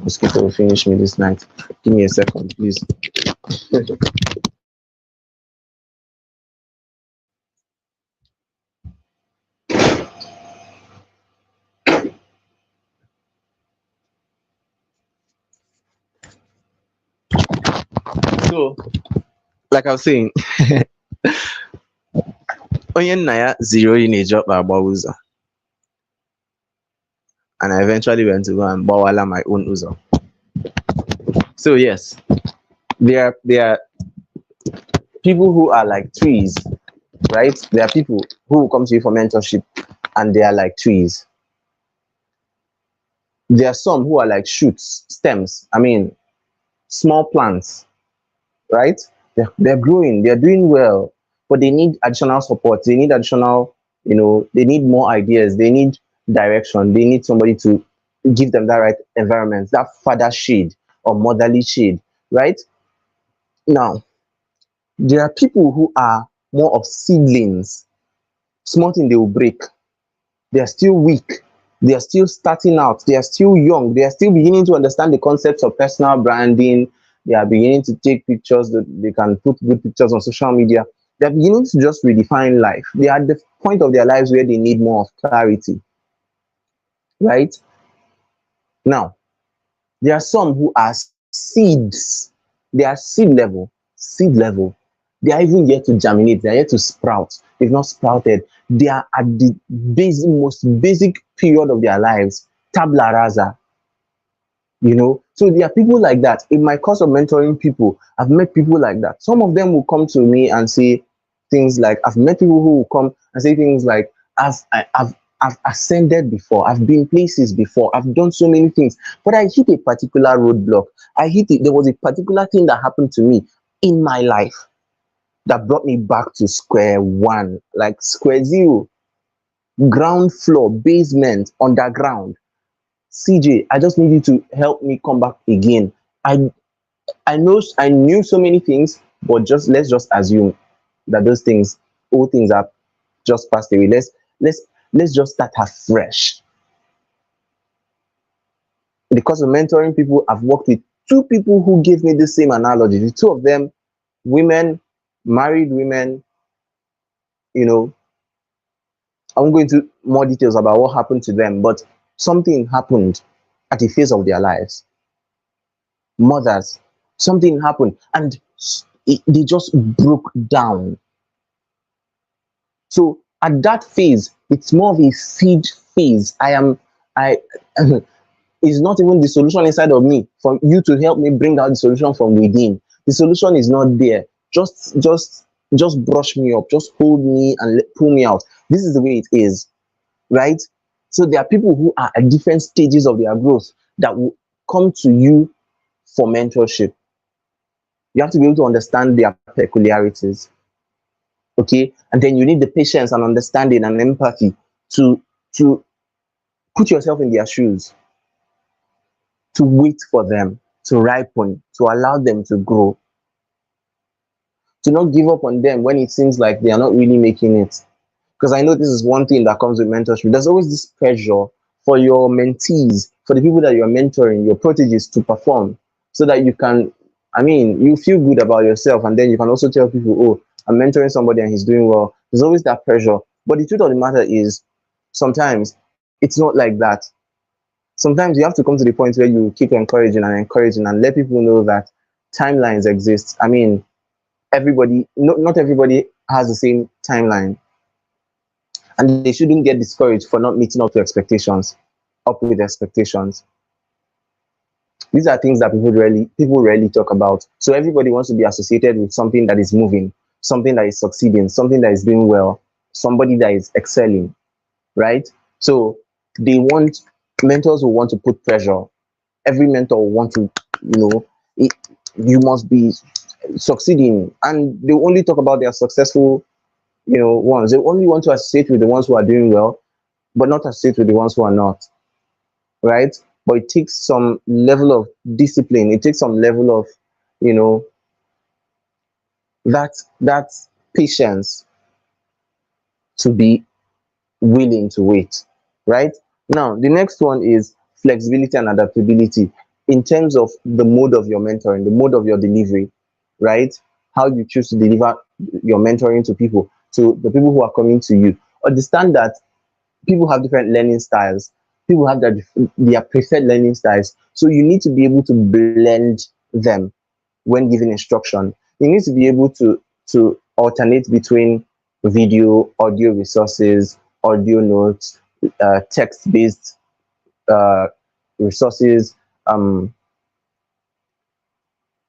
B: Mosquito will finish me this night. Give me a second, please. So, like I was saying, onye nna ya ziri oyi na-eji ọkpa agba ụzọ, and I eventually went to go and bawala my own uzo. So yes, there are people who are like trees, right? There are people who will come to you for mentorship and they are like trees. There are some who are like shoots, stems, I mean, small plants, right? They're growing, they're doing well, but they need additional support. They need additional, they need more ideas. They need direction. They need somebody to give them that right environment, that father shade or motherly shade, right? Now, there are people who are more of seedlings. Small thing they will break. They are still weak. They are still starting out. They are still young. They are still beginning to understand the concepts of personal branding. They are beginning to take pictures that they can put good pictures on social media. They are beginning to just redefine life. They are at the point of their lives where they need more of clarity, right? Now, there are some who are seeds. They are seed level. They are even yet to germinate. They are yet to sprout. They've not sprouted. They are at the most basic period of their lives. Tabla rasa. So there are people like that. In my course of mentoring people, I've met people like that. Some of them will come to me and say things like, I've met people who will come and say things like, I've ascended before, I've been places before, I've done so many things, but I hit a particular roadblock. There was a particular thing that happened to me in my life that brought me back to square one, like square zero, ground floor, basement, underground. CJ, I just need you to help me come back again. I knew so many things, but let's just assume that those things old things are just passed away. Let's let's just start afresh. Because of mentoring people, I've worked with two people who gave me the same analogy. The two of them, women, married women, you know, I won't go into more details about what happened to them, but something happened at the phase of their lives. Mothers, something happened, and they just broke down. So at that phase, it's more of a seed phase. I is not even the solution inside of me for you to help me bring out the solution from within. The solution is not there. Just brush me up, just hold me and pull me out. This is the way it is, right? So there are people who are at different stages of their growth that will come to you for mentorship. You have to be able to understand their peculiarities, okay? And then you need the patience and understanding and empathy to to put yourself in their shoes, to wait for them to ripen, to allow them to grow, to not give up on them when it seems like they are not really making it. Because I know this is one thing that comes with mentorship. There's always this pressure for your mentees, for the people that you're mentoring, your proteges to perform so that you can, I mean, you feel good about yourself. And then you can also tell people, oh, I'm mentoring somebody and he's doing well. There's always that pressure. But the truth of the matter is, sometimes it's not like that. Sometimes you have to come to the point where you keep encouraging and let people know that timelines exist. I mean, everybody, not everybody has the same timeline, and they shouldn't get discouraged for not meeting up with expectations. These are things that people rarely talk about. So everybody wants to be associated with something that is moving, something that is succeeding, something that is doing well, somebody that is excelling, right? So they want mentors will want to put pressure. Every mentor will want to, you know, it, you must be succeeding, and they only talk about their successful, ones. They only want to associate with the ones who are doing well, but not associate with the ones who are not, right? But it takes some level of discipline. It takes some level of, you know, that patience to be willing to wait, right? Now, the next one is flexibility and adaptability in terms of the mode of your mentoring, the mode of your delivery, right? How you choose to deliver your mentoring to people, to the people who are coming to you. Understand that people have different learning styles. People have their preferred learning styles. So you need to be able to blend them when giving instruction. You need to be able to alternate between video, audio resources, audio notes, text-based uh, resources.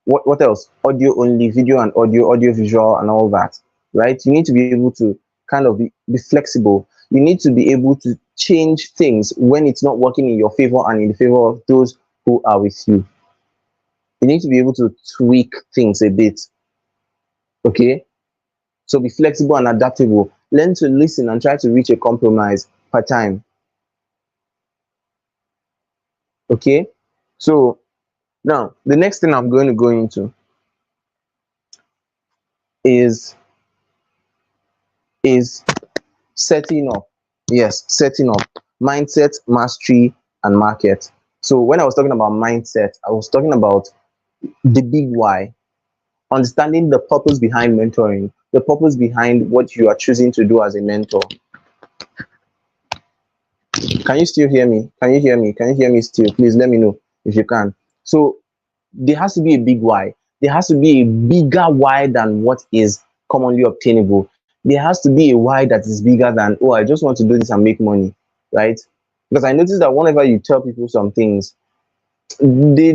B: What else? Audio only, video and audio visual, and all that. Right? You need to be able to kind of be flexible. You need to be able to change things when it's not working in your favor and in the favor of those who are with you. You need to be able to tweak things a bit. Okay? So be flexible and adaptable. Learn to listen and try to reach a compromise per time. Okay? So now the next thing I'm going to go into is is setting up. Yes, setting up. Mindset, mastery, and market. So when I was talking about mindset, I was talking about the big why, understanding the purpose behind mentoring, the purpose behind what you are choosing to do as a mentor. Can you still hear me? Can you hear me? Can you hear me still? Please let me know if you can. So there has to be a big why. There has to be a bigger why than what is commonly obtainable. There has to be a why that is bigger than, oh, I just want to do this and make money, right? Because I noticed that whenever you tell people some things, they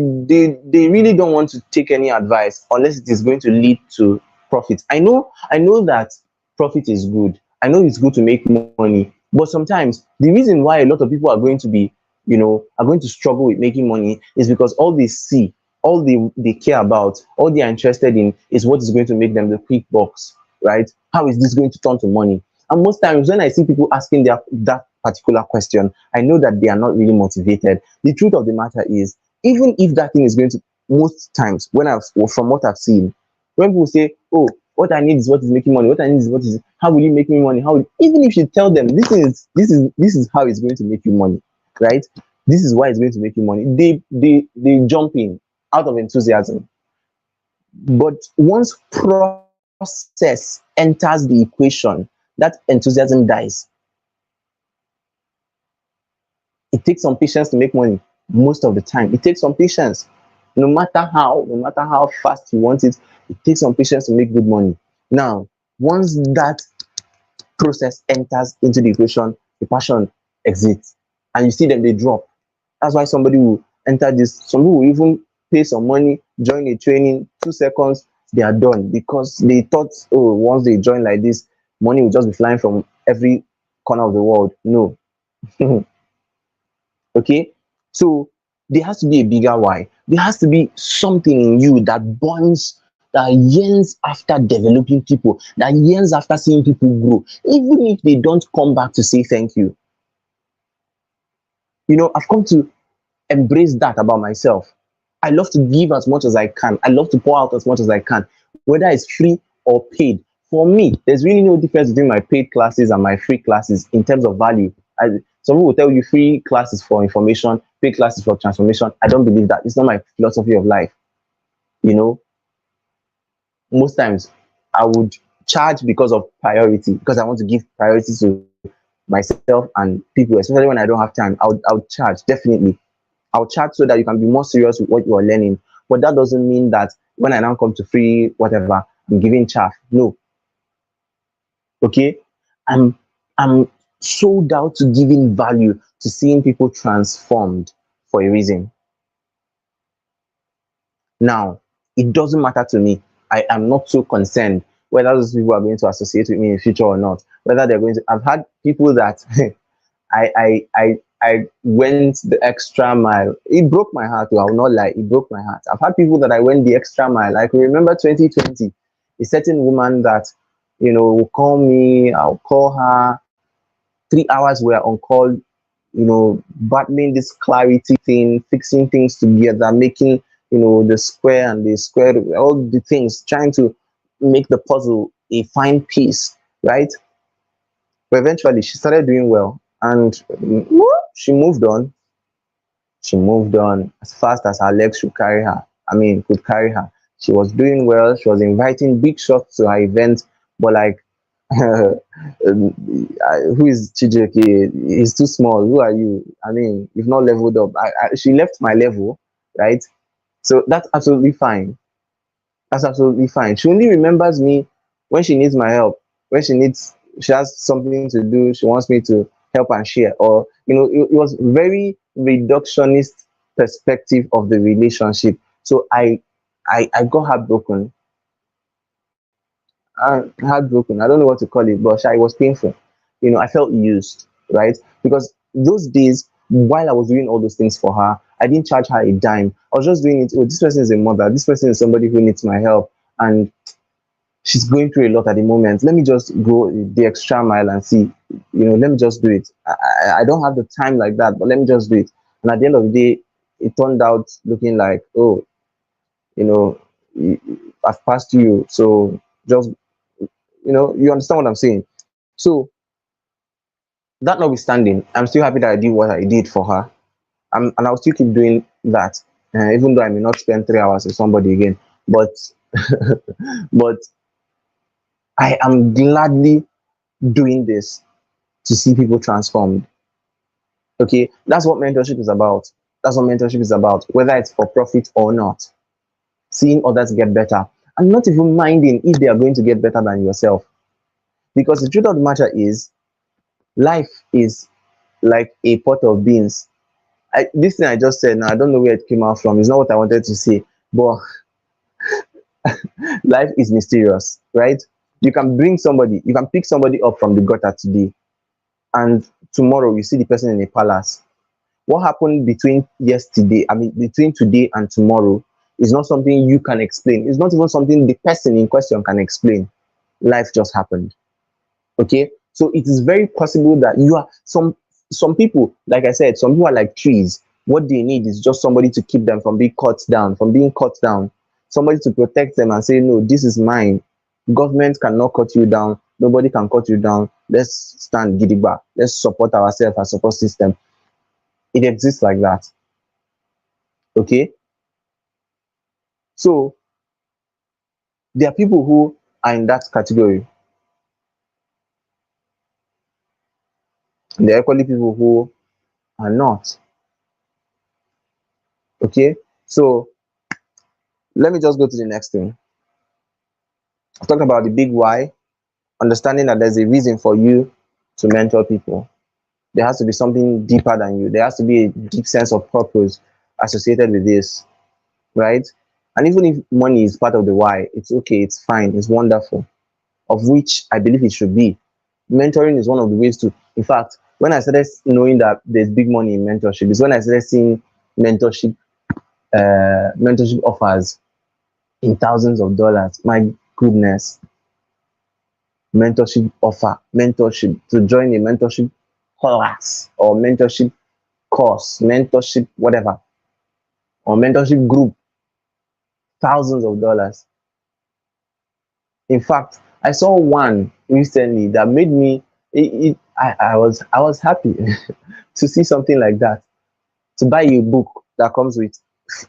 B: really don't want to take any advice unless it is going to lead to profit. I know that profit is good. I know it's good to make money, but sometimes the reason why a lot of people are going to be, are going to struggle with making money is because all they see, all they care about, all they are interested in is what is going to make them the quick bucks, right? How is this going to turn to money? And most times when I see people asking that particular question, I know that they are not really motivated. The truth of the matter is, even if that thing is going to, most times when from what I've seen, when people say, oh, What I need is what is making money. What I need is what is how will you make me money? Even if you tell them this is how it's going to make you money, right? This is why it's going to make you money. They jump in out of enthusiasm. But once process enters the equation, that enthusiasm dies. It takes some patience to make money. Most of the time, it takes some patience. No matter how fast you want it, it takes some patience to make good money. Now, once that process enters into the equation, the passion exits, and you see them, they drop. That's why somebody will enter this. Some people will even pay some money, join a training, 2 seconds, they are done because they thought, oh, once they join like this, money will just be flying from every corner of the world. No. Okay. So there has to be a bigger why. There has to be something in you that burns, that yearns after developing people, that yearns after seeing people grow, even if they don't come back to say thank you. I've come to embrace that about myself. I love to give as much as I can. I love to pour out as much as I can, whether it's free or paid. For me, there's really no difference between my paid classes and my free classes in terms of value. Some people will tell you free classes for information, paid classes for transformation. I don't believe that. It's not my philosophy of life. You know, most times I would charge because of priority, because I want to give priority to myself and people, especially when I don't have time. I would charge, definitely. I'll charge so that you can be more serious with what you are learning. But that doesn't mean that when I now come to free whatever, I'm giving chaff. No. Okay. I'm sold out to giving value, to seeing people transformed for a reason. Now, it doesn't matter to me. I am not so concerned whether those people are going to associate with me in the future or not. Whether they're going to, I've had people that I went the extra mile. It broke my heart. I will not lie. It broke my heart. I've had people that I went the extra mile. I can remember 2020, a certain woman that will call me. I'll call her. 3 hours we're on call. Battling this clarity thing, fixing things together, making the square and the square, all the things, trying to make the puzzle a fine piece, right? But eventually, she started doing well, and she moved on. She moved on as fast as her legs should carry her. I mean, could carry her. She was doing well. She was inviting big shots to her event, but like, who is Chijeke? He's too small. Who are you? I mean, you've not leveled up. She left my level, right? So that's absolutely fine. That's absolutely fine. She only remembers me when she needs my help, when she has something to do, she wants me to help and share. Or, it was very reductionist perspective of the relationship. So I got heartbroken. Heartbroken. I don't know what to call it, but it was painful. I felt used, right? Because those days, while I was doing all those things for her, I didn't charge her a dime. I was just doing it. Oh, this person is a mother. This person is somebody who needs my help, and she's going through a lot at the moment. Let me just go the extra mile and see. Let me just do it. I don't have the time like that, but let me just do it. And at the end of the day, it turned out looking like, oh, you know, I've passed you. So just, you understand what I'm saying. So that notwithstanding, I'm still happy that I did what I did for her. And I'll still keep doing that, even though I may not spend 3 hours with somebody again. But but I am gladly doing this to see people transformed. Okay, that's what mentorship is about. That's what mentorship is about, whether it's for profit or not. Seeing others get better and not even minding if they are going to get better than yourself. Because the truth of the matter is, life is like a pot of beans. This thing I just said now, I don't know where it came out from. It's not what I wanted to say, but life is mysterious, right? You can pick somebody up from the gutter today, and tomorrow you see the person in a palace. What happened between today and tomorrow is not something you can explain. It's not even something the person in question can explain. Life just happened. Okay, so it is very possible that you are some people, like I said, some people are like trees. What they need is just somebody to keep them from being cut down, somebody to protect them and say, no, this is mine. Government cannot cut you down. Nobody can cut you down. Let's stand gidigba. Let's support ourselves as support system. It exists like that. Okay. So there are people who are in that category. There are equally people who are not. Okay. So let me just go to the next thing. I've talked about the big why, understanding that there's a reason for you to mentor people. There has to be something deeper than you. There has to be a deep sense of purpose associated with this, right? And even if money is part of the why, it's okay, it's fine, it's wonderful, of which I believe it should be. Mentoring is one of the ways to, in fact, when I started knowing that there's big money in mentorship, is when I started seeing mentorship, mentorship offers in thousands of dollars. My goodness, mentorship offer, mentorship to join a mentorship class or mentorship course, mentorship whatever, or mentorship group, thousands of dollars. In fact, I saw one recently that made me I was happy to see something like that. To buy a book that comes with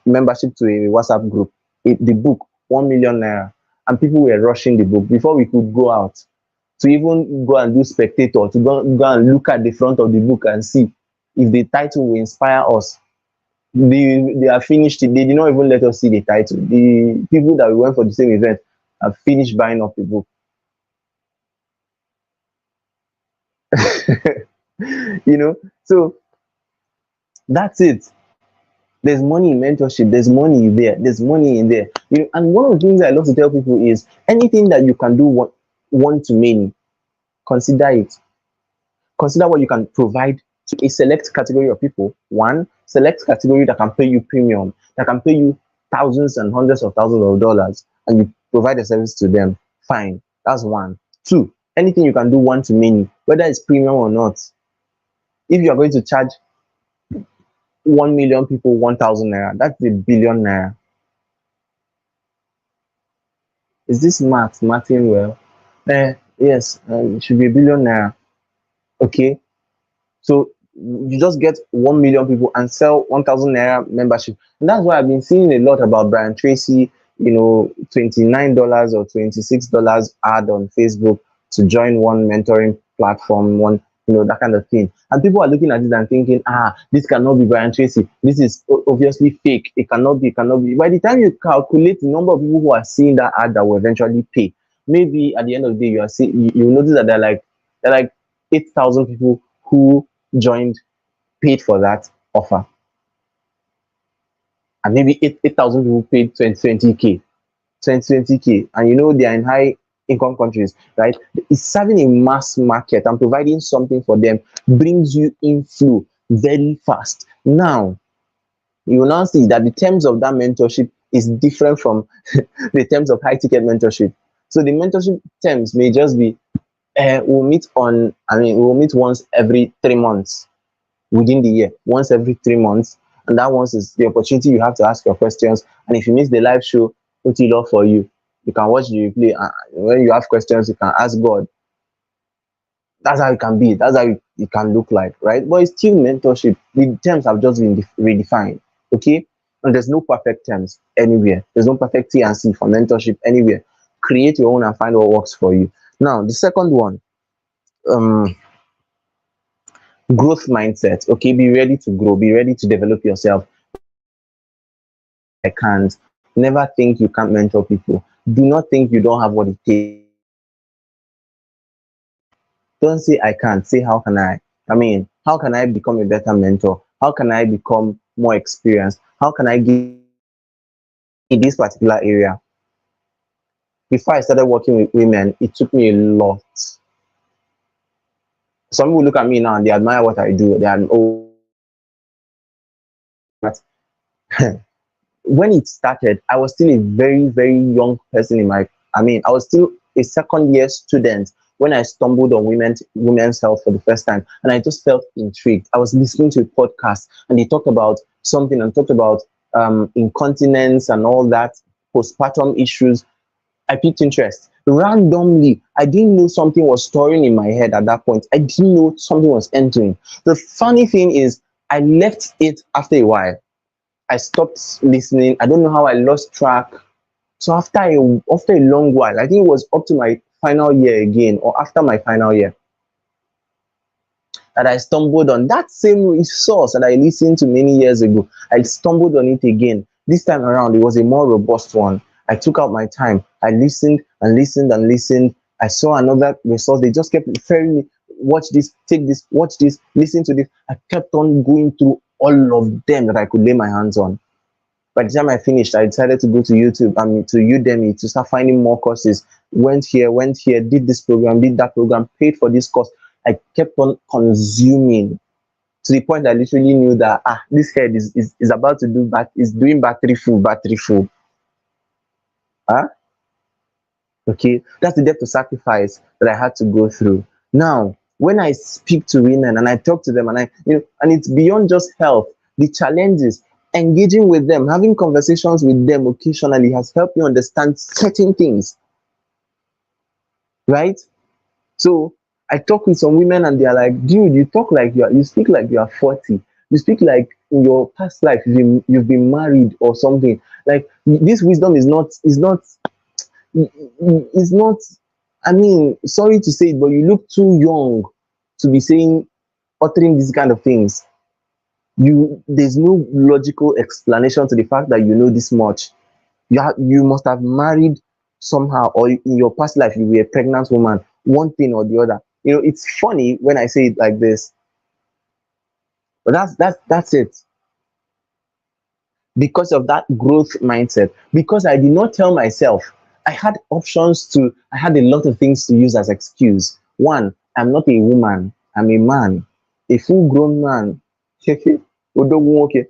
B: membership to a WhatsApp group, the book 1 million naira, and people were rushing the book before we could go out to even go and do spectator to go and look at the front of the book and see if the title will inspire us. They have finished it. They did not even let us see the title. The people that we went for the same event have finished buying up the book. So that's it. There's money in mentorship, there's money there, there's money in there. And one of the things I love to tell people is anything that you can do one to many, consider it. Consider what you can provide to a select category of people. One, select category that can pay you premium, that can pay you thousands and hundreds of thousands of dollars, and you provide a service to them. Fine. That's one. Two, anything you can do one to many, whether it's premium or not. If you are going to charge 1 million people 1,000 naira, that's a billion naira. Is this mathing well? Yes, it should be a billion naira. Okay. So you just get 1 million people and sell 1,000 naira membership. And that's why I've been seeing a lot about Brian Tracy, $29 or $26 ad on Facebook to join one mentoring platform, one, that kind of thing. And people are looking at it and thinking, this cannot be Brian Tracy. This is obviously fake. It cannot be. By the time you calculate the number of people who are seeing that ad that will eventually pay, maybe at the end of the day, you notice that there are like 8,000 people who joined, paid for that offer, and maybe 8,000 people paid 20k, and they are in high income countries, right? It's serving a mass market and providing something for them brings you inflow very fast. Now you will now see that the terms of that mentorship is different from the terms of high ticket mentorship. So the mentorship terms may just be we'll meet once every 3 months within the year, once every 3 months. And that once is the opportunity you have to ask your questions. And if you miss the live show, put it off for you. You can watch the replay. And when you have questions, you can ask God. That's how it can be. That's how it can look like, right? But it's still mentorship. The terms have just been redefined. Okay? And there's no perfect terms anywhere. There's no perfect T and C for mentorship anywhere. Create your own and find what works for you. Now, the second one, growth mindset. Okay, be ready to grow, be ready to develop yourself. I can't. Never think you can't mentor people. Do not think you don't have what it takes. Don't say I can't. Say how can I? How can I become a better mentor? How can I become more experienced? How can I get in this particular area? Before I started working with women, it took me a lot. Some people look at me now and they admire what I do. They are but when it started, I was still a very, very young person I was still a second year student when I stumbled on women's health for the first time. And I just felt intrigued. I was listening to a podcast and they talked about something and talked about incontinence and all that, postpartum issues. I picked interest randomly. I didn't know something was storing in my head at that point. I didn't know something was entering. The funny thing is, I left it after a while. I stopped listening. I don't know how I lost track. So after a long while, I think it was up to my final year again, or after my final year, that I stumbled on that same resource that I listened to many years ago. I stumbled on it again. This time around, it was a more robust one. I took out my time. I listened and listened and listened. I saw another resource. They just kept referring me, watch this, take this, watch this, listen to this. I kept on going through all of them that I could lay my hands on. By the time I finished, I decided to go to YouTube, to Udemy, to start finding more courses. Went here, did this program, did that program, paid for this course. I kept on consuming to the point I literally knew that this head is about to do is doing battery full. Huh? Okay, that's the depth of sacrifice that I had to go through. Now, when I speak to women and I talk to them, and and it's beyond just health, the challenges, engaging with them, having conversations with them occasionally has helped me understand certain things, right? So I talk with some women and they're like, dude, you speak like you are 40. You speak like in your past life you've been married or something. Like this wisdom is not, I mean, sorry to say it, but you look too young to be uttering these kind of things. There's no logical explanation to the fact that you know this much. You must have married somehow, or in your past life you were a pregnant woman, one thing or the other. It's funny when I say it like this, but that's it. Because of that growth mindset, because I did not tell myself, I had a lot of things to use as excuse. One, I'm not a woman, I'm a man, a full grown man. Odogun nwoke,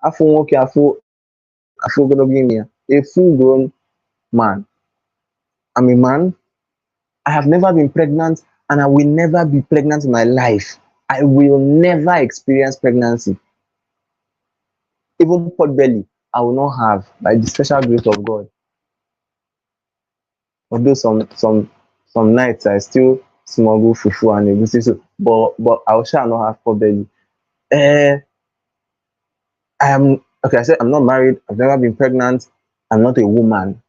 B: afọ nwoke, afọ ogologo imi ya. A full grown man. I'm a man. I have never been pregnant, and I will never be pregnant in my life. I will never experience pregnancy. Even pot belly, I will not have, by the special grace of God. Although some nights I still smuggle fufu and egusi, so but I shall not have pot belly. Uh, I am okay. I said I'm not married. I've never been pregnant. I'm not a woman.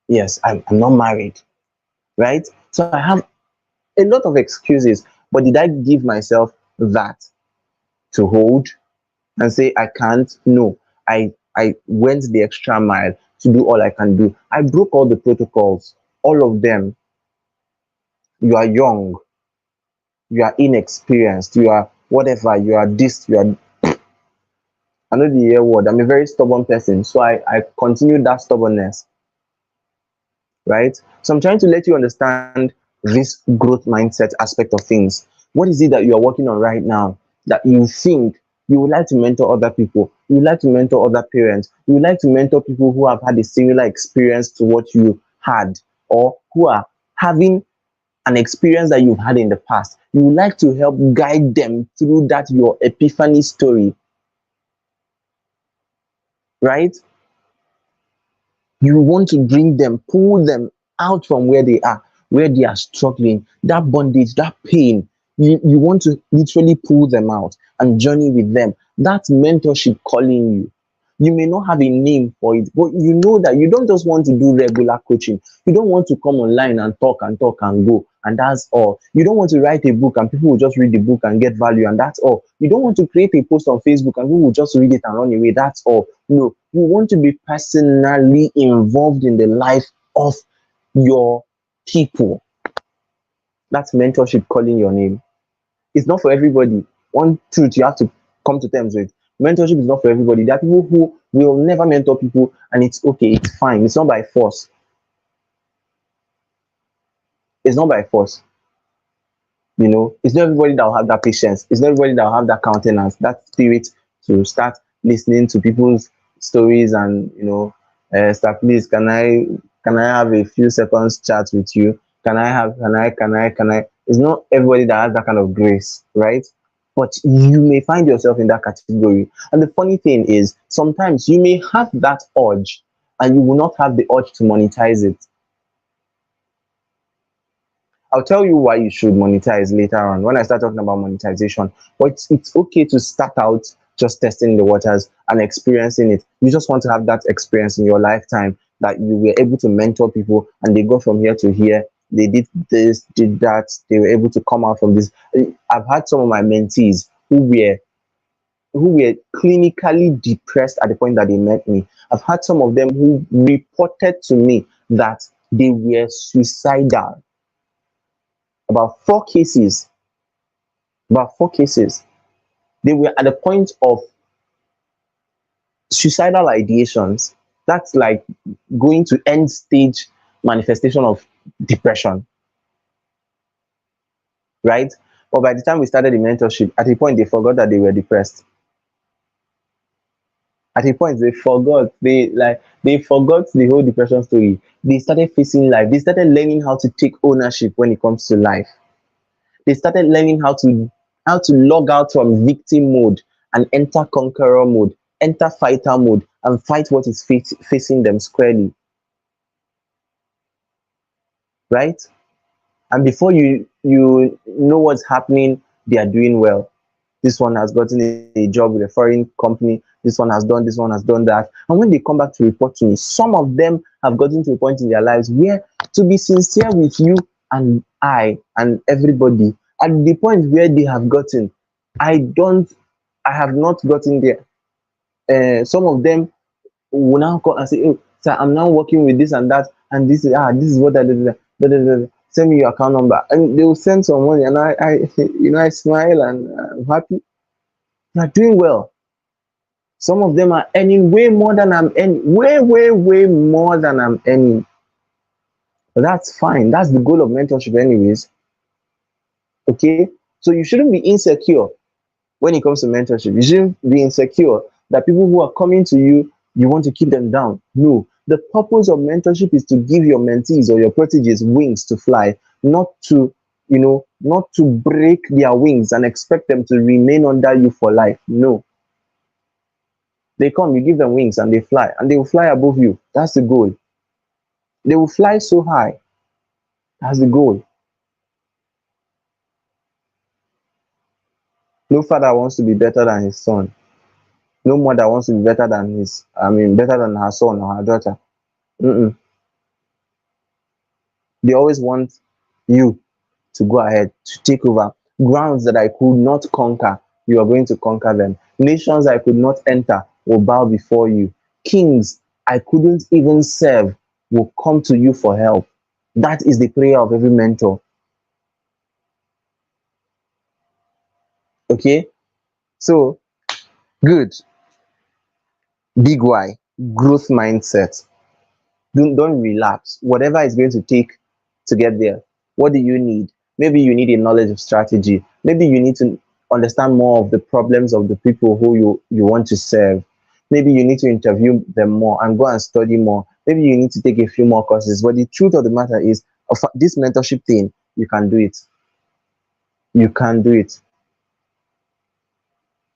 B: Yes, I'm not married, right? So I have a lot of excuses. But did I give myself that to hold and say I can't? No. I went the extra mile to do all I can do. I broke all the protocols, all of them. You are young, you are inexperienced, you are whatever, you are this, you are, I know the year word. I'm a very stubborn person, so I continue that stubbornness, right? So I'm trying to let you understand this growth mindset aspect of things. What is it that you are working on right now that you think you would like to mentor other people? You would like to mentor other parents. You would like to mentor people who have had a similar experience to what you had, or who are having an experience that you've had in the past. You would like to help guide them through that your epiphany story, right? You want to bring them, pull them out from where they are struggling, that bondage, that pain. You want to literally pull them out and journey with them. That's mentorship calling you. You may not have a name for it, but you know that you don't just want to do regular coaching. You don't want to come online and talk and go, and that's all. You don't want to write a book and people will just read the book and get value, and that's all. You don't want to create a post on Facebook and people will just read it and run away, that's all. No, you want to be personally involved in the life of your people. That's mentorship calling your name. It's not for everybody. One truth you have to come to terms with: mentorship is not for everybody. There are people who will never mentor people, and it's okay, it's fine. It's not by force. It's not by force. It's not everybody that will have that patience. It's not everybody that will have that countenance, that spirit to start listening to people's stories and sir, please, can I have a few seconds chat with you? Can I? It's not everybody that has that kind of grace, right? But you may find yourself in that category. And the funny thing is, sometimes you may have that urge and you will not have the urge to monetize it. I'll tell you why you should monetize later on when I start talking about monetization. But it's okay to start out just testing the waters and experiencing it. You just want to have that experience in your lifetime that you were able to mentor people and they go from here to here. They did this, did that. They were able to come out from this. I've had some of my mentees who were clinically depressed at the point that they met me. I've had some of them who reported to me that they were suicidal. About four cases. About four cases. They were at the point of suicidal ideations. That's like going to end stage manifestation of depression, right? But by the time we started the mentorship, at a point they forgot that they were depressed. At a point they forgot, they forgot the whole depression story. They started facing life. They started learning how to take ownership when it comes to life. They started learning how to log out from victim mode and enter conqueror mode, enter fighter mode, and fight what is facing them squarely, right? And before you know what's happening, they are doing well. This one has gotten a job with a foreign company. This one has done this, one has done that. And when they come back to report to me, some of them have gotten to a point in their lives where, to be sincere with you and I and everybody, at the point where they have gotten, I don't, I have not gotten there. Some of them will now call and say, "Oh, sir, I'm now working with this and that, and this is what I did. Send me your account number," and they will send some money, and I smile and I'm happy. They are doing well. Some of them are earning way more than I'm earning, way more than I'm earning. But that's fine. That's the goal of mentorship, anyways. Okay, so you shouldn't be insecure when it comes to mentorship. You shouldn't be insecure that people who are coming to you, you want to keep them down. No, the purpose of mentorship is to give your mentees or your proteges wings to fly, not to, not to break their wings and expect them to remain under you for life. No, they come, you give them wings and they fly, and they will fly above you. That's the goal. They will fly so high. That's the goal. No father wants to be better than his son. No mother wants to be better than better than her son or her daughter. Mm-mm. They always want you to go ahead, to take over. Grounds that I could not conquer, you are going to conquer them. Nations I could not enter will bow before you. Kings I couldn't even serve will come to you for help. That is the prayer of every mentor. Okay? So, good. Big Y, growth mindset. Don't relapse. Whatever is going to take to get there. What do you need? Maybe you need a knowledge of strategy. Maybe you need to understand more of the problems of the people who you want to serve. Maybe you need to interview them more and go and study more. Maybe you need to take a few more courses. But the truth of the matter is, of this mentorship thing, you can do it. You can do it.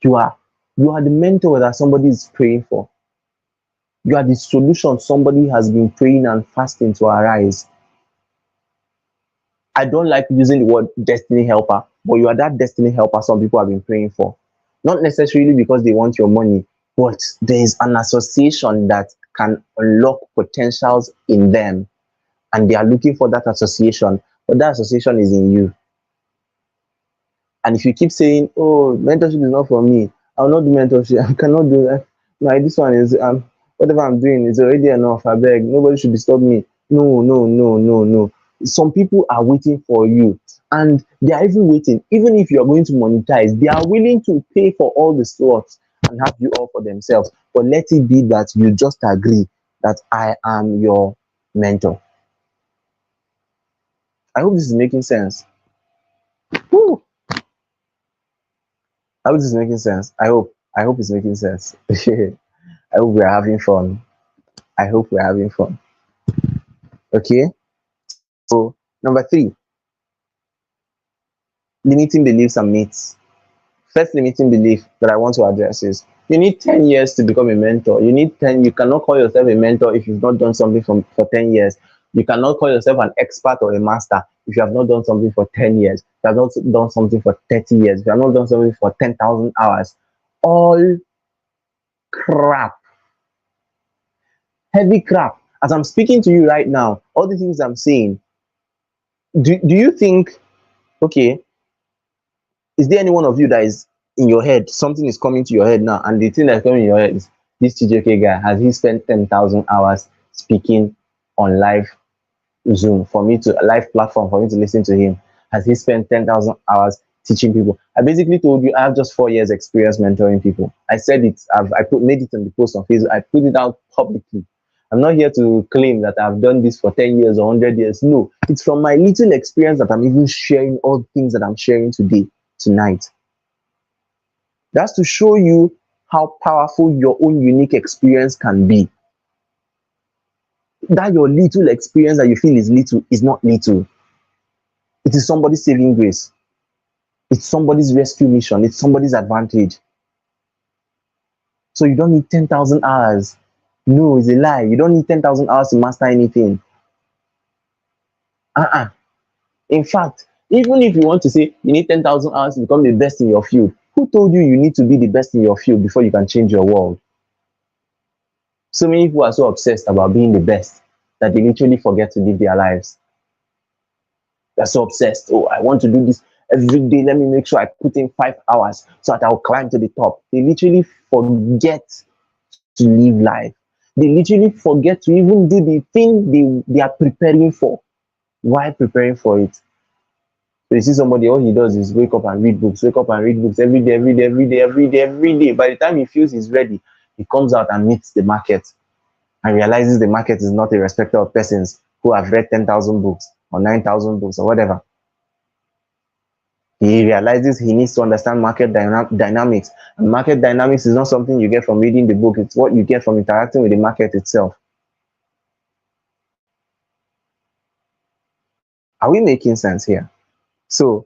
B: You are you are the mentor that somebody is praying for. You are the solution somebody has been praying and fasting to arise. I don't like using the word destiny helper, but you are that destiny helper some people have been praying for. Not necessarily because they want your money, but there is an association that can unlock potentials in them, and they are looking for that association, but that association is in you. And if you keep saying, "Oh, mentorship is not for me, I'll not do mentorship, I cannot do that. No, this one is whatever I'm doing is already enough. I beg, nobody should disturb me." No, no, no, no, no. Some people are waiting for you, and they are even waiting. Even if you are going to monetize, they are willing to pay for all the slots and have you all for themselves. But let it be that you just agree that I am your mentor. I hope this is making sense. Woo! I hope this is making sense. I hope it's making sense. I hope we're having fun. I hope we're having fun. Okay. So number 3, limiting beliefs and myths. First limiting belief that I want to address is you need 10 years to become a mentor. You cannot call yourself a mentor if you've not done something for 10 years. You cannot call yourself an expert or a master if you have not done something for 10 years, if you have not done something for 30 years, if you have not done something for 10,000 hours, all crap, heavy crap. As I'm speaking to you right now, all the things I'm saying, do you think, okay, is there any one of you that is in your head, something is coming to your head now, and the thing that's coming in your head is, this TJK guy, has he spent 10,000 hours speaking on live Zoom for me to, a live platform for me to listen to him? Has he spent 10,000 hours teaching people? I basically told you I have just 4 years experience mentoring people. I said it, I put made it on the post on Facebook, I put it out publicly. I'm not here to claim that I've done this for 10 years or 100 years. No, it's from my little experience that I'm even sharing all the things that I'm sharing today, tonight. That's to show you how powerful your own unique experience can be. That your little experience that you feel is little is not little. It is somebody's saving grace. It's somebody's rescue mission. It's somebody's advantage. So you don't need 10,000 hours. No, it's a lie. You don't need 10,000 hours to master anything. Uh-uh. In fact, even if you want to say you need 10,000 hours to become the best in your field, who told you you need to be the best in your field before you can change your world? So many people are so obsessed about being the best that they literally forget to live their lives. They're so obsessed. Oh, I want to do this every day. Let me make sure I put in 5 hours so that I'll climb to the top. They literally forget to live life. They literally forget to even do the thing they are preparing for. Why preparing for it? So you see somebody, all he does is wake up and read books, wake up and read books every day, every day, every day, every day, every day. By the time he feels he's ready, he comes out and meets the market and realizes the market is not a respecter of persons who have read 10,000 books or 9,000 books or whatever. He realizes he needs to understand market dynamics. And market dynamics is not something you get from reading the book, it's what you get from interacting with the market itself. Are we making sense here? So,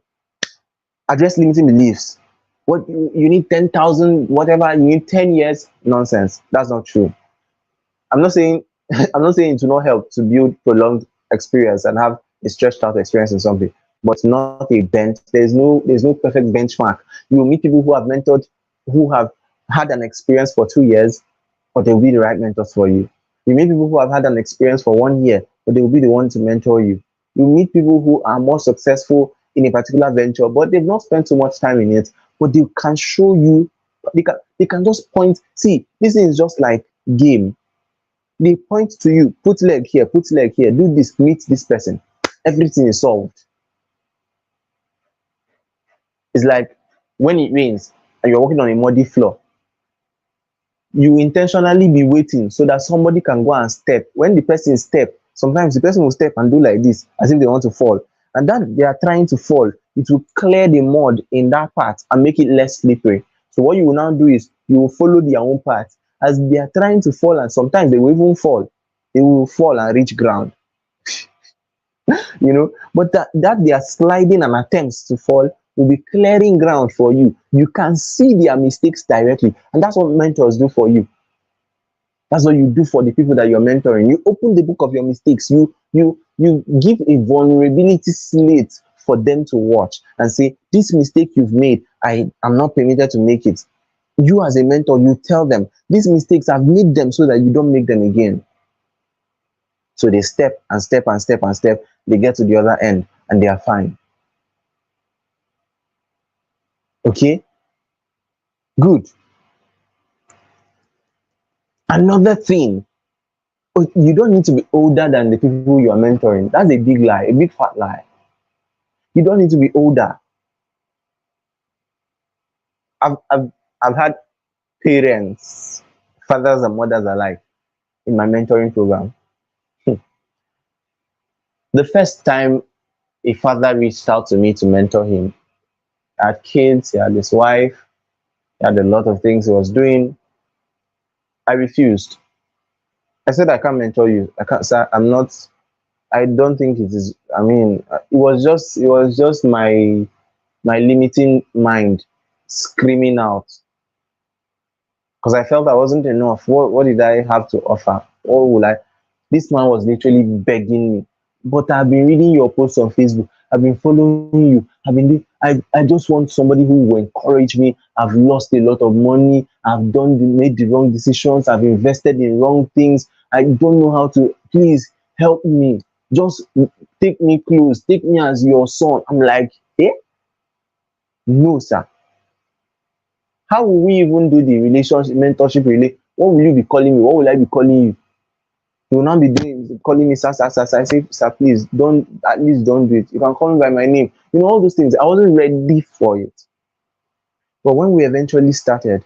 B: address limiting beliefs. What you need 10,000, whatever, you need 10 years, nonsense. That's not true. I'm not saying I'm not saying it will not help to build prolonged experience and have a stretched out experience in something, but it's not a bench. There's no perfect benchmark. You will meet people who have mentored, who have had an experience for 2 years, but they will be the right mentors for you. You meet people who have had an experience for 1 year, but they will be the one to mentor you. You meet people who are more successful in a particular venture, but they've not spent so much time in it, but they can show you, they can just point. See, this is just like game. They point to you, put leg here, do this, meet this person. Everything is solved. It's like when it rains and you're walking on a muddy floor, you intentionally be waiting so that somebody can go and step. When the person step, sometimes the person will step and do like this as if they want to fall. And that they are trying to fall, it will clear the mud in that part and make it less slippery. So what you will now do is you will follow their own path as they are trying to fall, and sometimes they will even fall. They will fall and reach ground. But that they are sliding and attempts to fall will be clearing ground for you. You can see their mistakes directly, and that's what mentors do for you. That's what you do for the people that you're mentoring. You open the book of your mistakes. You give a vulnerability slate for them to watch and say, this mistake you've made, I am not permitted to make it. You as a mentor, you tell them these mistakes, I've made them so that you don't make them again. So they step and step and step and step. They get to the other end and they are fine. Okay? Good. Another thing, you don't need to be older than the people you are mentoring. That's a big lie, a big fat lie. You don't need to be older. I've had parents, fathers and mothers alike, in my mentoring program. The first time a father reached out to me to mentor him, he had kids, he had his wife, he had a lot of things he was doing. I refused. I said, I can't mentor you. I can't, sir. I don't think it is. I mean, it was just my limiting mind screaming out, because I felt I wasn't enough. What did I have to offer? What will I? This man was literally begging me. but I've been reading your posts on Facebook. I've been following you. I just want somebody who will encourage me. I've lost a lot of money. Made the wrong decisions. I've invested in wrong things. I don't know how to. Please help me. Just take me close. Take me as your son. I'm like, eh? No, sir. How will we even do the relationship mentorship relay? What will you be calling me? What will I be calling you? You will not be doing calling me sir, sir, sir, sir. I say, sir, please don't, at least don't do it. You can call me by my name. You know, all those things. I wasn't ready for it. But when we eventually started,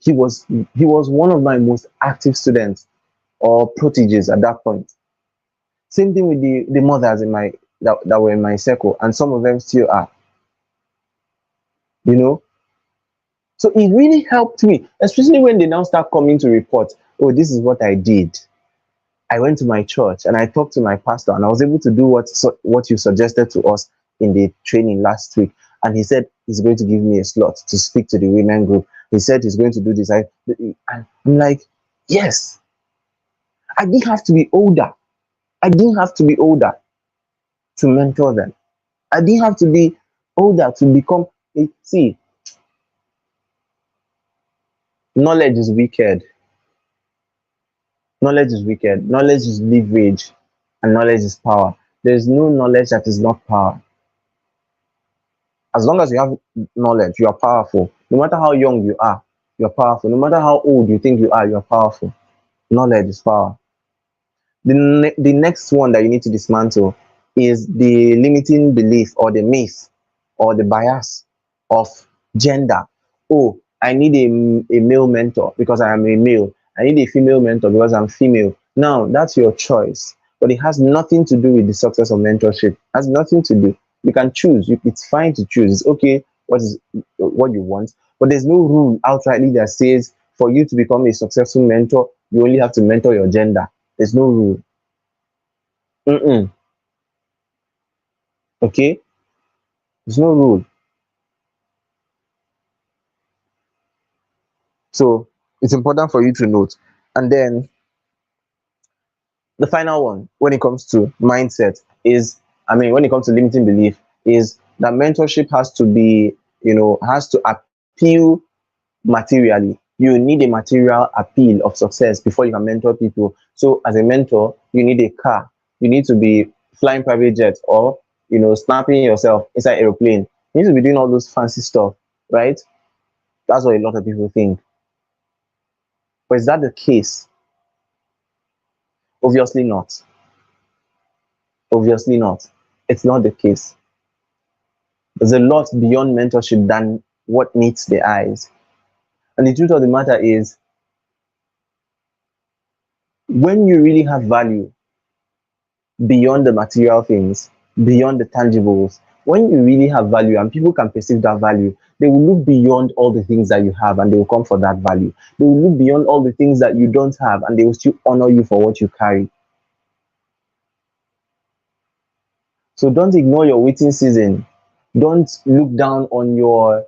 B: he was one of my most active students or proteges at that point. Same thing with the mothers in my that were in my circle, and some of them still are, you know. So it really helped me, especially when they now start coming to report, oh, this is what I did. I went to my church and I talked to my pastor, and I was able to do what you suggested to us in the training last week. And he said he's going to give me a slot to speak to the women group. He said he's going to do this. I'm like, yes, I didn't have to be older. I didn't have to be older to mentor them. I didn't have to be older to become. See, knowledge is wicked. Knowledge is wicked. Knowledge is leverage, and knowledge is power. There is no knowledge that is not power. As long as you have knowledge, you are powerful. No matter how young you are, you're powerful. No matter how old you think you are, you're powerful. Knowledge is power. The next one that you need to dismantle is the limiting belief or the myth or the bias of gender. Oh, I need a male mentor because I am a male. I need a female mentor because I'm female. Now, that's your choice, but it has nothing to do with the success of mentorship. It has nothing to do. You can choose. It's fine to choose. It's okay what you want, but there's no rule outrightly that says for you to become a successful mentor, you only have to mentor your gender. There's no rule. Mm-mm. Okay? There's no rule. So it's important for you to note. And then the final one, when it comes to mindset, when it comes to limiting belief, is that mentorship has to appeal materially. You need a material appeal of success before you can mentor people. So as a mentor, you need a car. You need to be flying private jets or snapping yourself inside aeroplane. You need to be doing all those fancy stuff, right? That's what a lot of people think. But is that the case? Obviously not. Obviously not. It's not the case. There's a lot beyond mentorship than what meets the eyes. And the truth of the matter is, when you really have value beyond the material things, beyond the tangibles, when you really have value and people can perceive that value, they will look beyond all the things that you have and they will come for that value. They will look beyond all the things that you don't have and they will still honor you for what you carry. So don't ignore your waiting season. Don't look down on your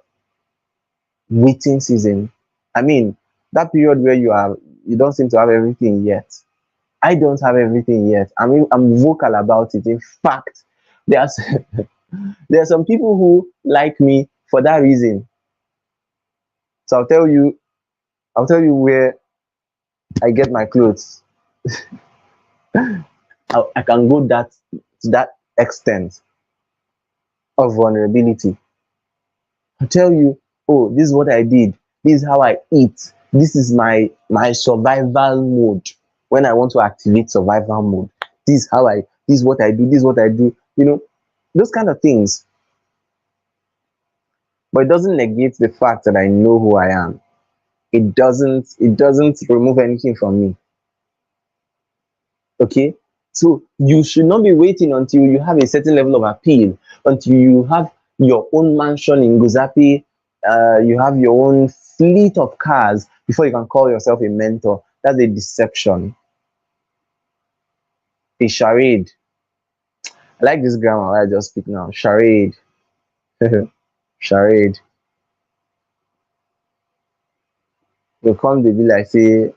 B: waiting season. I mean, that period where you don't seem to have everything yet. I don't have everything yet. I mean, I'm vocal about it. In fact, there's there are some people who like me for that reason. So I'll tell you where I get my clothes. I can go to that extent of vulnerability. I'll tell you, oh, this is what I did. This is how I eat. This is my survival mode. When I want to activate survival mode, this is what I do. This is what I do. Those kind of things. But it doesn't negate the fact that I know who I am. It doesn't remove anything from me. Okay? So you should not be waiting until you have a certain level of appeal, until you have your own mansion in Guzapi, you have your own fleet of cars before you can call yourself a mentor. That's a deception, a charade. I like this grammar I just speak now. Charade. Charade. You come they be like say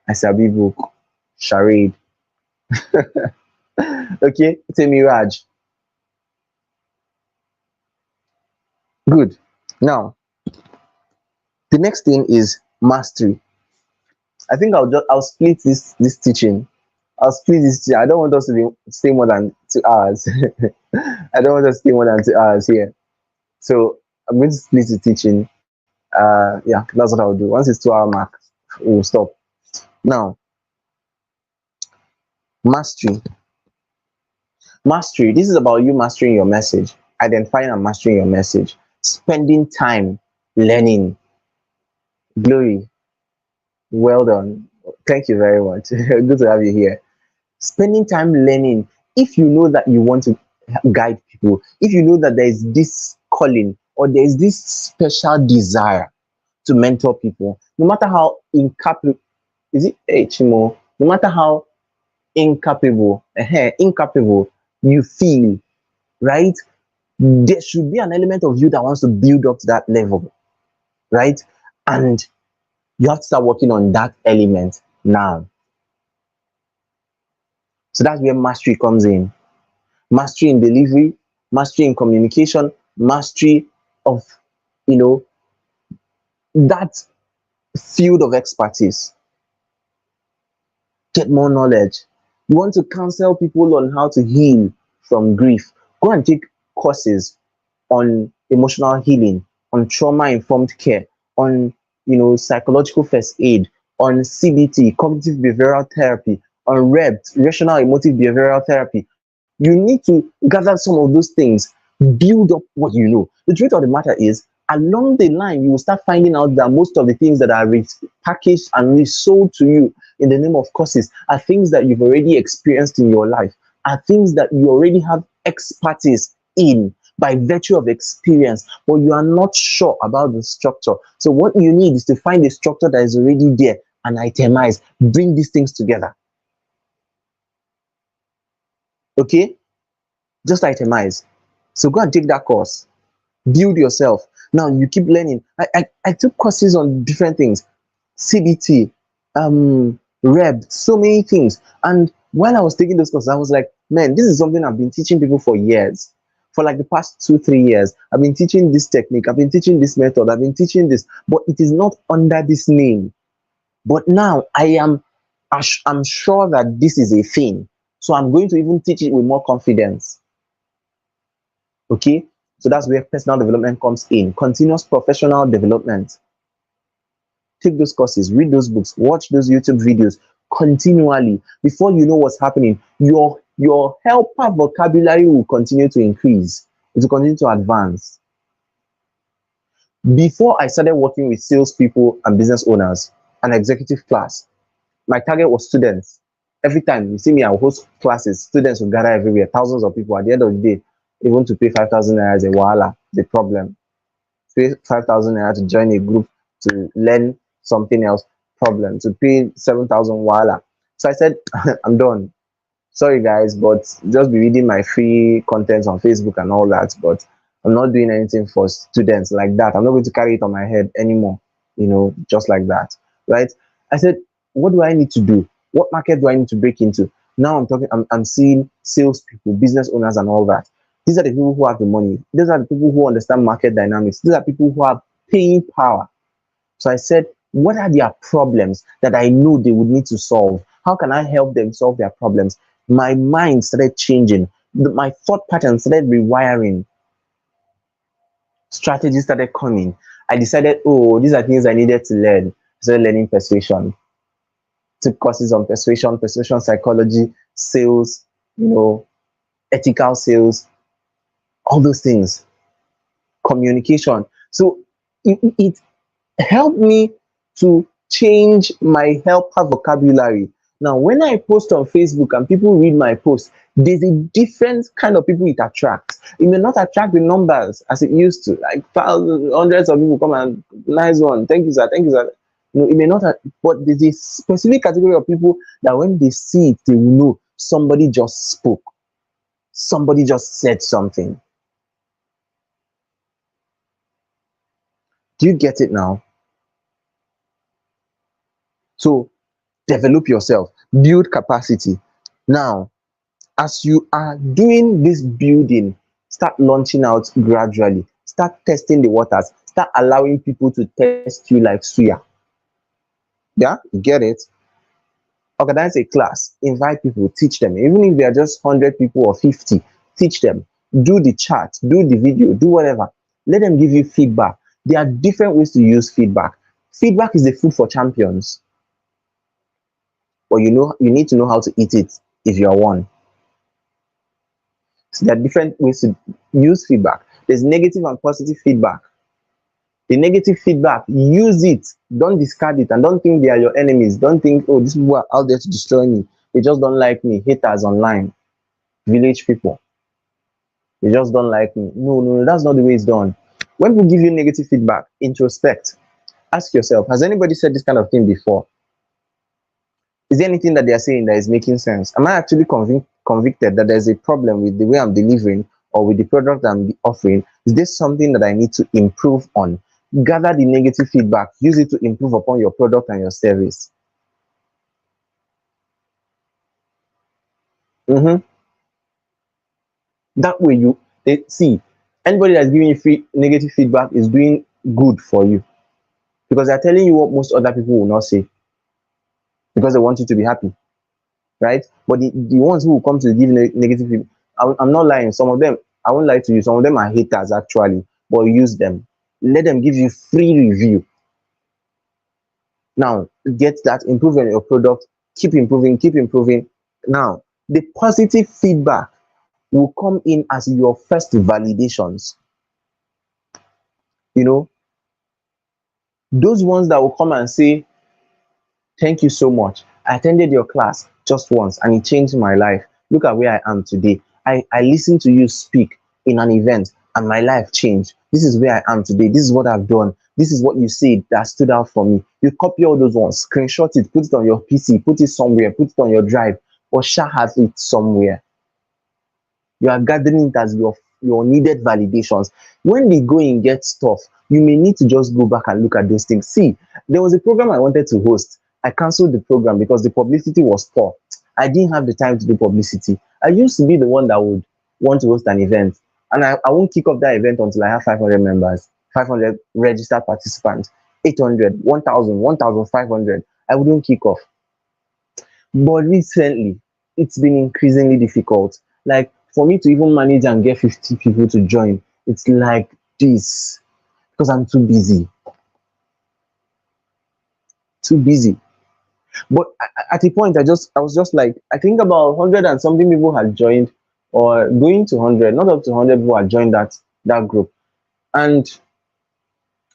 B: I sabi book. Charade. Okay, it's a mirage. Good. Now, the next thing is mastery. I think I'll split this teaching. I'll split this teaching. I don't want us to stay more than 2 hours. I don't want us to stay more than 2 hours here. So I'm going to split the teaching. Yeah, that's what I'll do. Once it's 2 hour mark, we'll stop. Now, mastery. Mastery. This is about you mastering your message, identifying and mastering your message, spending time learning. Glory. Well done. Thank you very much. Good to have you here. Spending time learning. If you know that you want to guide people, if you know that there is this calling or there is this special desire to mentor people, no matter how incapable, is it Chimo? No matter how incapable you feel, right? There should be an element of you that wants to build up to that level, right? And you have to start working on that element now. So that's where mastery comes in. Mastery in delivery, mastery in communication, mastery of, you know, that field of expertise. Get more knowledge. You want to counsel people on how to heal from grief. Go and take courses on emotional healing, on trauma informed care, on psychological first aid, on CBT, cognitive behavioral therapy, on REBT, rational emotive behavioral therapy. You need to gather some of those things, build up what you know. The truth of the matter is, along the line, you will start finding out that most of the things that are packaged and resold to you in the name of courses are things that you've already experienced in your life, are things that you already have expertise in by virtue of experience, but you are not sure about the structure. So what you need is to find a structure that is already there and itemize, bring these things together. Okay? Just itemize. So go and take that course. Build yourself. Now you keep learning. I took courses on different things. CBT, REB, so many things. And while I was taking those courses, I was like, man, this is something I've been teaching people for years. For like the past 2, 3 years, I've been teaching this technique, I've been teaching this method, I've been teaching this, but it is not under this name. But now I'm sure that this is a thing. So I'm going to even teach it with more confidence. Okay? So that's where personal development comes in. Continuous professional development. Take those courses, read those books, watch those YouTube videos continually. Before you know what's happening, your helper vocabulary will continue to increase. It will continue to advance. Before I started working with salespeople and business owners and executive class, my target was students. Every time you see me, I will host classes. Students will gather everywhere, thousands of people. At the end of the day, even to pay 5,000 naira is a wahala, the problem. Pay 5,000 naira to join a group to learn something else, problem. To pay 7,000 wahala. So I said, I'm done. Sorry guys, but just be reading my free content on Facebook and all that. But I'm not doing anything for students like that. I'm not going to carry it on my head anymore, just like that. Right? I said, what do I need to do? What market do I need to break into? Now I'm seeing salespeople, business owners, and all that. These are the people who have the money. These are the people who understand market dynamics. These are people who have paying power. So I said, what are their problems that I know they would need to solve? How can I help them solve their problems? My mind started changing. My thought pattern started rewiring. Strategies started coming. I decided, oh, these are things I needed to learn. I started learning persuasion. Took courses on persuasion psychology, sales, ethical sales, all those things, communication. So it helped me to change my helper vocabulary. Now, when I post on Facebook and people read my post, there's a different kind of people it attracts. It may not attract the numbers as it used to, like thousands, hundreds of people come and nice one, thank you, sir, thank you, sir. It may not, but there's a specific category of people that when they see it, they will know somebody just spoke, somebody just said something. Do you get it now? So develop yourself, build capacity. Now, As you are doing this building, start launching out gradually, start testing the waters, start allowing people to test you like suya. Yeah, you get it. Organize a class, invite people, teach them, even if they are just 100 people or 50, teach them, do the chat, do the video, do whatever. Let them give you feedback. There are different ways to use feedback. Feedback is the food for champions, but you need to know how to eat it if you're one. So there are different ways to use feedback. There's negative and positive feedback. The negative feedback, use it, don't discard it, and don't think they are your enemies. Don't think, oh, these people are out there to destroy me, they just don't like me. Haters online, village people, they just don't like me. No, no, no, that's not the way it's done. When people give you negative feedback, introspect, ask yourself, has anybody said this kind of thing before? Is there anything that they are saying that is making sense? Am I actually convicted that there's a problem with the way I'm delivering or with the product I'm offering? Is there something that I need to improve on? Gather the negative feedback, use it to improve upon your product and your service. Mhm. That way, they see anybody that's giving you free negative feedback is doing good for you, because they're telling you what most other people will not say, because they want you to be happy, right? But the ones who will come to give negative feedback, I'm not lying. Some of them, I won't lie to you. Some of them are haters actually, but use them. Let them give you free review. Now get that, improve on your product, keep improving, keep improving. Now the positive feedback will come in as your first validations. You know, those ones that will come and say, thank you so much. I attended your class just once and it changed my life. Look at where I am today. I listened to you speak in an event and my life changed. This is where I am today. This is what I've done. This is what you said that stood out for me. You copy all those ones, screenshot it, put it on your PC, put it somewhere, put it on your drive, or share has it somewhere. You are gathering it as your needed validations. When the going gets tough, you may need to just go back and look at those things. See, there was a program I wanted to host. I canceled the program because the publicity was poor. I didn't have the time to do publicity. I used to be the one that would want to host an event, and I won't kick off that event until I have 500 members, 500 registered participants, 800, 1000, 1500. I wouldn't kick off. But recently, it's been increasingly difficult. Like for me to even manage and get 50 people to join, it's like this, because I'm too busy, too busy. But at a point, I was just like, I think about 100 and something people had joined, or going to 100, not up to 100 people had joined that group. And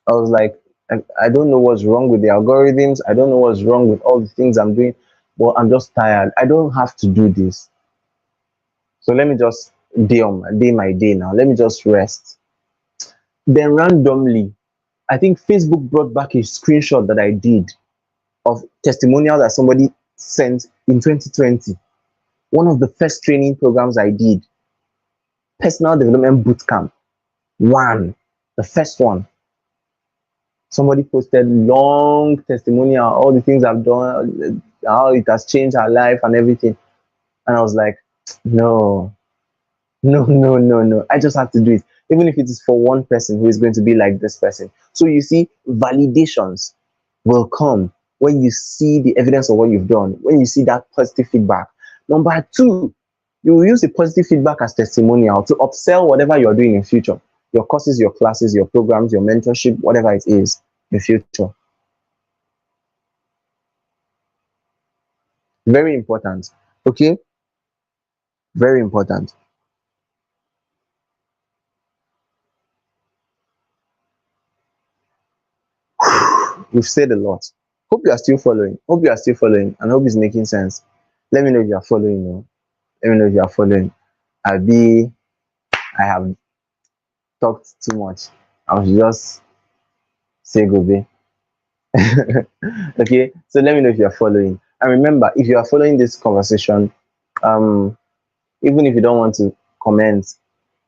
B: I was like, I don't know what's wrong with the algorithms. I don't know what's wrong with all the things I'm doing, but I'm just tired. I don't have to do this. So let me just day my day now. Let me just rest. Then randomly, I think Facebook brought back a screenshot that I did of testimonial that somebody sent in 2020. One of the first training programs I did, personal development bootcamp. One, the first one. Somebody posted long testimonial, all the things I've done, how it has changed her life and everything. And I was like, no, no, no, no, no. I just have to do it. Even if it is for one person who is going to be like this person. So you see, validations will come when you see the evidence of what you've done, when you see that positive feedback. Number two, you will use the positive feedback as testimonial to upsell whatever you're doing in future. Your courses, your classes, your programs, your mentorship, whatever it is in future. Very important. Okay? Very important. We've said a lot. Hope you are still following. Hope you are still following and hope it's making sense. Let me know if you are following. Oh. Let me know if you are following. I have talked too much. I should just say go be. Okay, so let me know if you are following. And remember, if you are following this conversation, um, even if you don't want to comment,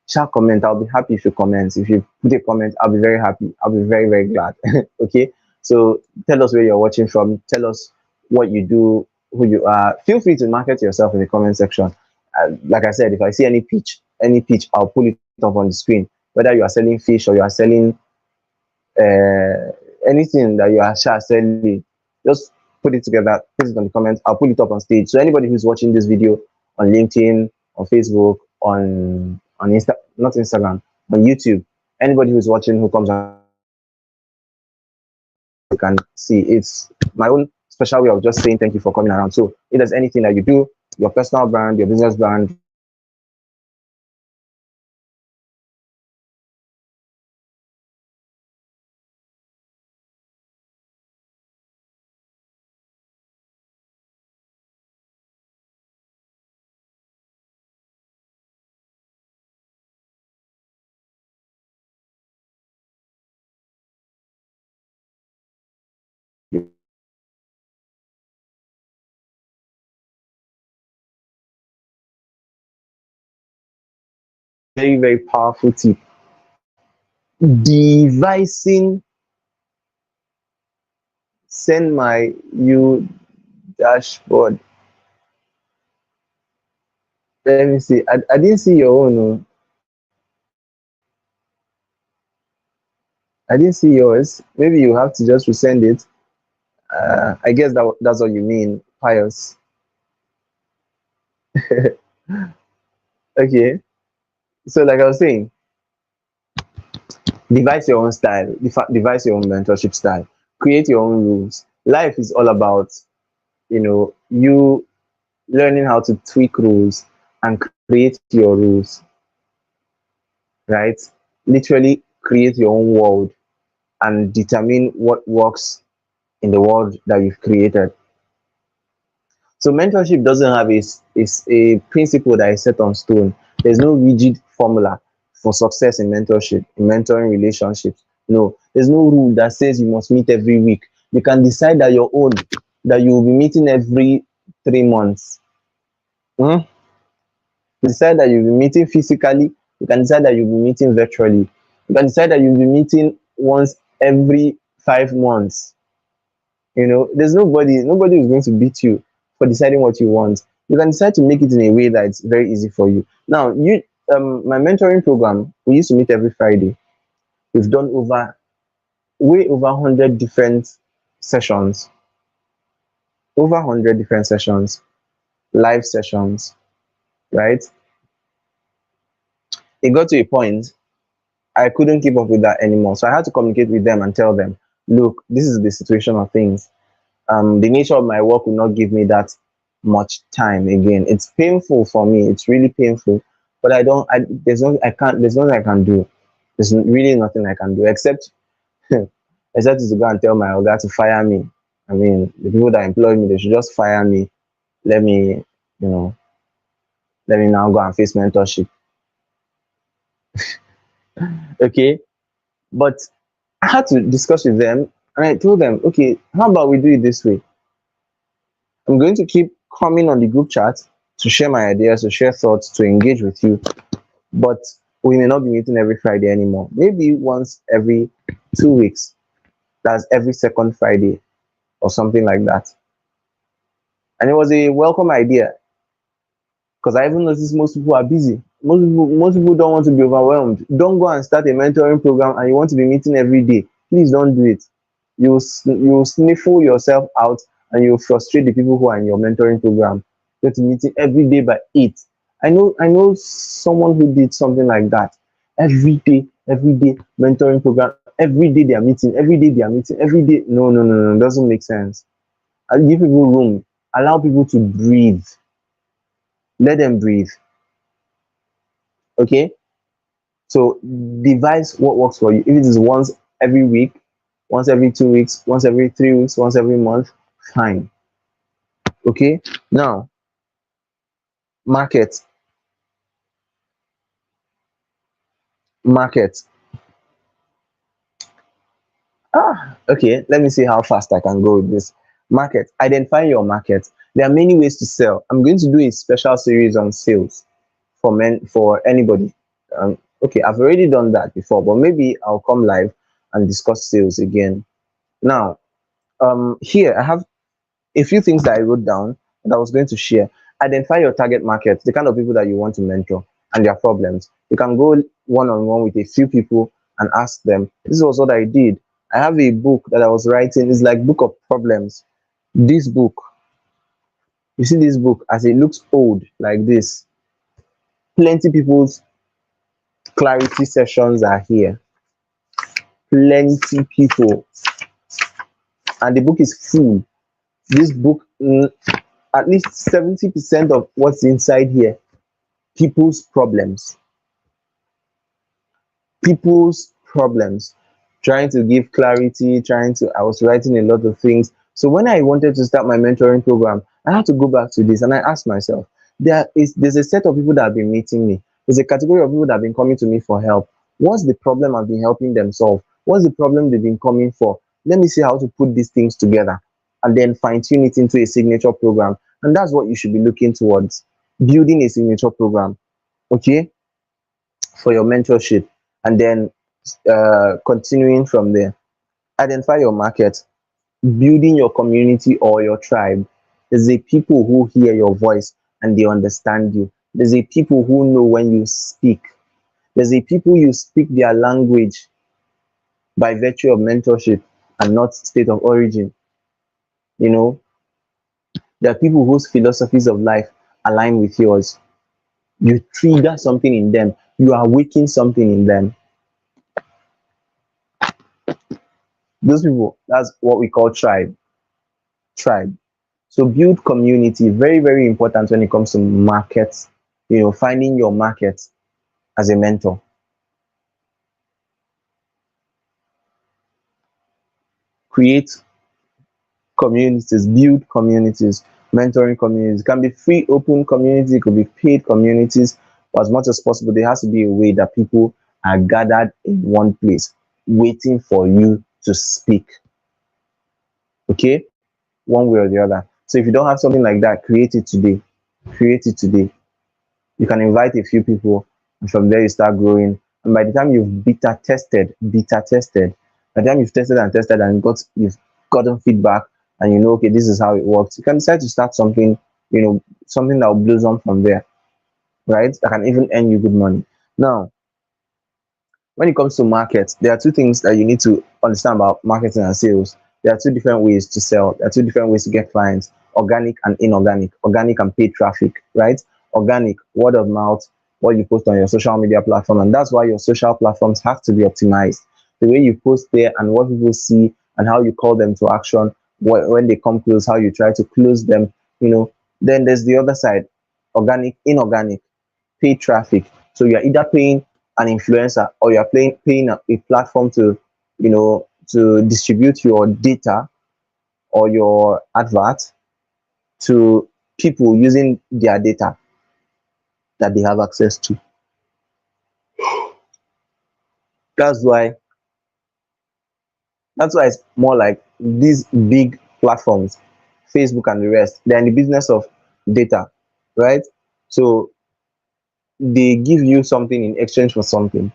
B: shall comment. I'll be happy if you comment. If you put a comment, I'll be very happy. I'll be very, very glad. Okay. So tell us where you're watching from. Tell us what you do, who you are. Feel free to market yourself in the comment section. Like I said, if I see any pitch, I'll pull it up on the screen. Whether you are selling fish or you are selling anything that you are selling, just put it together, put it on the comments. I'll put it up on stage. So anybody who's watching this video on LinkedIn, on Facebook, on not Instagram, on YouTube, anybody who's watching who comes around can see. It's my own special way of just saying thank you for coming around. So if there's anything that you do, your personal brand, your business brand, very, very powerful tip. Devising send my you dashboard. Let me see. I didn't see your own. Oh. I didn't see yours. Maybe you have to just resend it. I guess that's what you mean, pious. Okay. So like I was saying, devise your own style, devise your own mentorship style, create your own rules. Life is all about, you learning how to tweak rules and create your rules, right? Literally create your own world and determine what works in the world that you've created. So mentorship doesn't have a principle that is set on stone. There's no rigid formula for success in mentorship, in mentoring relationships. No, there's no rule that says you must meet every week. You can decide that your own, that you will be meeting every 3 months. Hmm? Decide that you'll be meeting physically. You can decide that you'll be meeting virtually. You can decide that you'll be meeting once every 5 months. There's nobody who's going to beat you for deciding what you want. You can decide to make it in a way that it's very easy for you. Now, my mentoring program, we used to meet every Friday. We've done way over 100 different sessions, over 100 different sessions, live sessions, right? It got to a point I couldn't keep up with that anymore. So I had to communicate with them and tell them, look, this is the situation of things. The nature of my work will not give me that much time again. It's painful for me. It's really painful. But there's nothing I can do. There's really nothing I can do except except to go and tell my guy to fire me. I mean, the people that employ me, they should just fire me. Let me, you know, let me now go and face mentorship. Okay. But I had to discuss with them and I told them, okay, how about we do it this way? I'm going to keep coming on the group chat to share my ideas, to share thoughts, to engage with you. But we may not be meeting every Friday anymore. Maybe once every 2 weeks. That's every second Friday or something like that. And it was a welcome idea because I even noticed most people are busy. Most people don't want to be overwhelmed. Don't go and start a mentoring program and you want to be meeting every day. Please don't do it. You sniffle yourself out and you frustrate the people who are in your mentoring program. Go to meeting every day by 8. I know someone who did something like that. Every day mentoring program. Every day they are meeting. Every day they are meeting. Every day. No, no, no, no. It doesn't make sense. I give people room. Allow people to breathe. Let them breathe. Okay. So devise what works for you. If it is once every week, once every 2 weeks, once every 3 weeks, once every month, fine. Okay. Now, market, market. Okay. Let me see how fast I can go with this. Market. Identify your market. There are many ways to sell. I'm going to do a special series on sales for anybody. Okay, I've already done that before, but maybe I'll come live and discuss sales again. Now, here I have a few things that I wrote down that I was going to share. Identify your target market, the kind of people that you want to mentor, and their problems. You can go one on one with a few people and ask them. This was what I did. I have a book that I was writing. It's like book of problems. This book, you see this book as it looks old like this. Plenty people's clarity sessions are here. Plenty people, and the book is full. This book, at least 70% of what's inside here, people's problems. People's problems. Trying to give clarity, I was writing a lot of things. So when I wanted to start my mentoring program, I had to go back to this and I asked myself, there's a set of people that have been meeting me. There's a category of people that have been coming to me for help. What's the problem I've been helping them solve? What's the problem they've been coming for? Let me see how to put these things together and then fine tune it into a signature program. And that's what you should be looking towards, building a signature program, okay, for your mentorship. And then continuing from there, identify your market, building your community or your tribe. There's a people who hear your voice and they understand you. There's a people who know when you speak. There's a people you speak their language by virtue of mentorship and not state of origin. You know, there are people whose philosophies of life align with yours. You trigger something in them, you awaken something in them. Those people, that's what we call tribe. Tribe. So build community, very, very important when it comes to markets, finding your market as a mentor. Create communities, build communities, mentoring communities. It can be free, open community, it could be paid communities, but as much as possible, there has to be a way that people are gathered in one place, waiting for you to speak. Okay? One way or the other. So if you don't have something like that, create it today. Create it today. You can invite a few people, and from there you start growing. And by the time you've beta tested, by the time you've tested and tested and you've gotten feedback, and you know, okay, this is how it works, you can decide to start something, something that will blossom from there, right? That can even earn you good money. Now, when it comes to markets, there are two things that you need to understand about marketing and sales. There are two different ways to sell. There are two different ways to get clients: organic and inorganic, organic and paid traffic, right? Organic, word of mouth, what you post on your social media platform. And that's why your social platforms have to be optimized. The way you post there and what people see and how you call them to action, when they come close, how you try to close them, Then there's the other side: organic, inorganic, paid traffic. So you're either paying an influencer or you're paying a platform to distribute your data or your advert to people using their data that they have access to. That's why it's more like these big platforms, Facebook and the rest, they're in the business of data, right? So they give you something in exchange for something.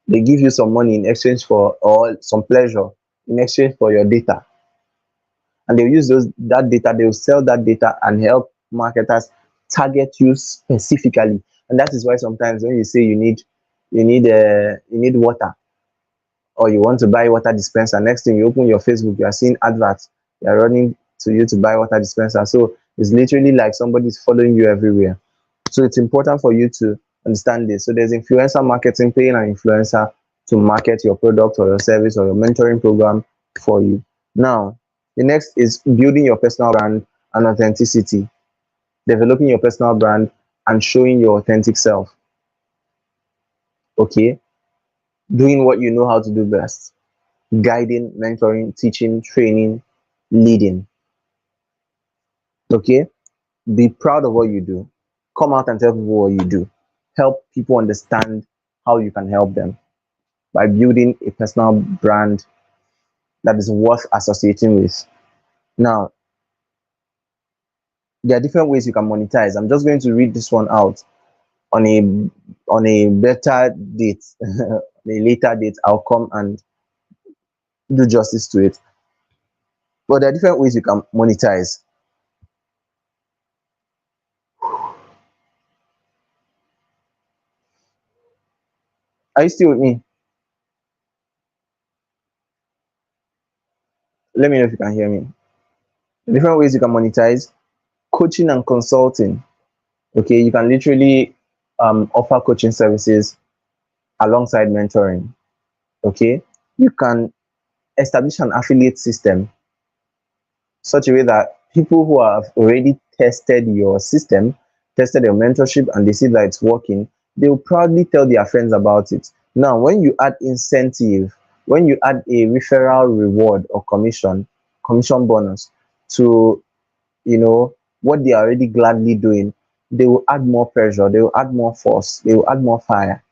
B: They give you some money in exchange for, or some pleasure in exchange for your data. And they'll use that data, they'll sell that data and help marketers target you specifically. And that is why sometimes when you say you need water, or you want to buy water dispenser, next thing you open your Facebook, you are seeing adverts, they are running to you to buy water dispenser. So it's literally like somebody's following you everywhere. So it's important for you to understand this. So there's influencer marketing, paying an influencer to market your product or your service or your mentoring program for you. Now, the next is building your personal brand and authenticity, developing your personal brand and showing your authentic self. Okay, doing what you know how to do best: guiding, mentoring, teaching, training, leading. Okay, be proud of what you do. Come out and tell people what you do. Help people understand how you can help them by building a personal brand that is worth associating with. Now, there are different ways you can monetize. I'm just going to read this one out on a better date, on a later date. I'll come and do justice to it. But there are different ways you can monetize. Are you still with me? Let me know if you can hear me. Different ways you can monetize: coaching and consulting. Okay, you can literally offer coaching services alongside mentoring. Okay, you can establish an affiliate system such a way that people who have already tested your system, tested your mentorship, and they see that it's working, they will proudly tell their friends about it. Now, when you add incentive, when you add a referral reward or commission bonus to, what they are already gladly doing, they will add more pressure, they will add more force, they will add more fire.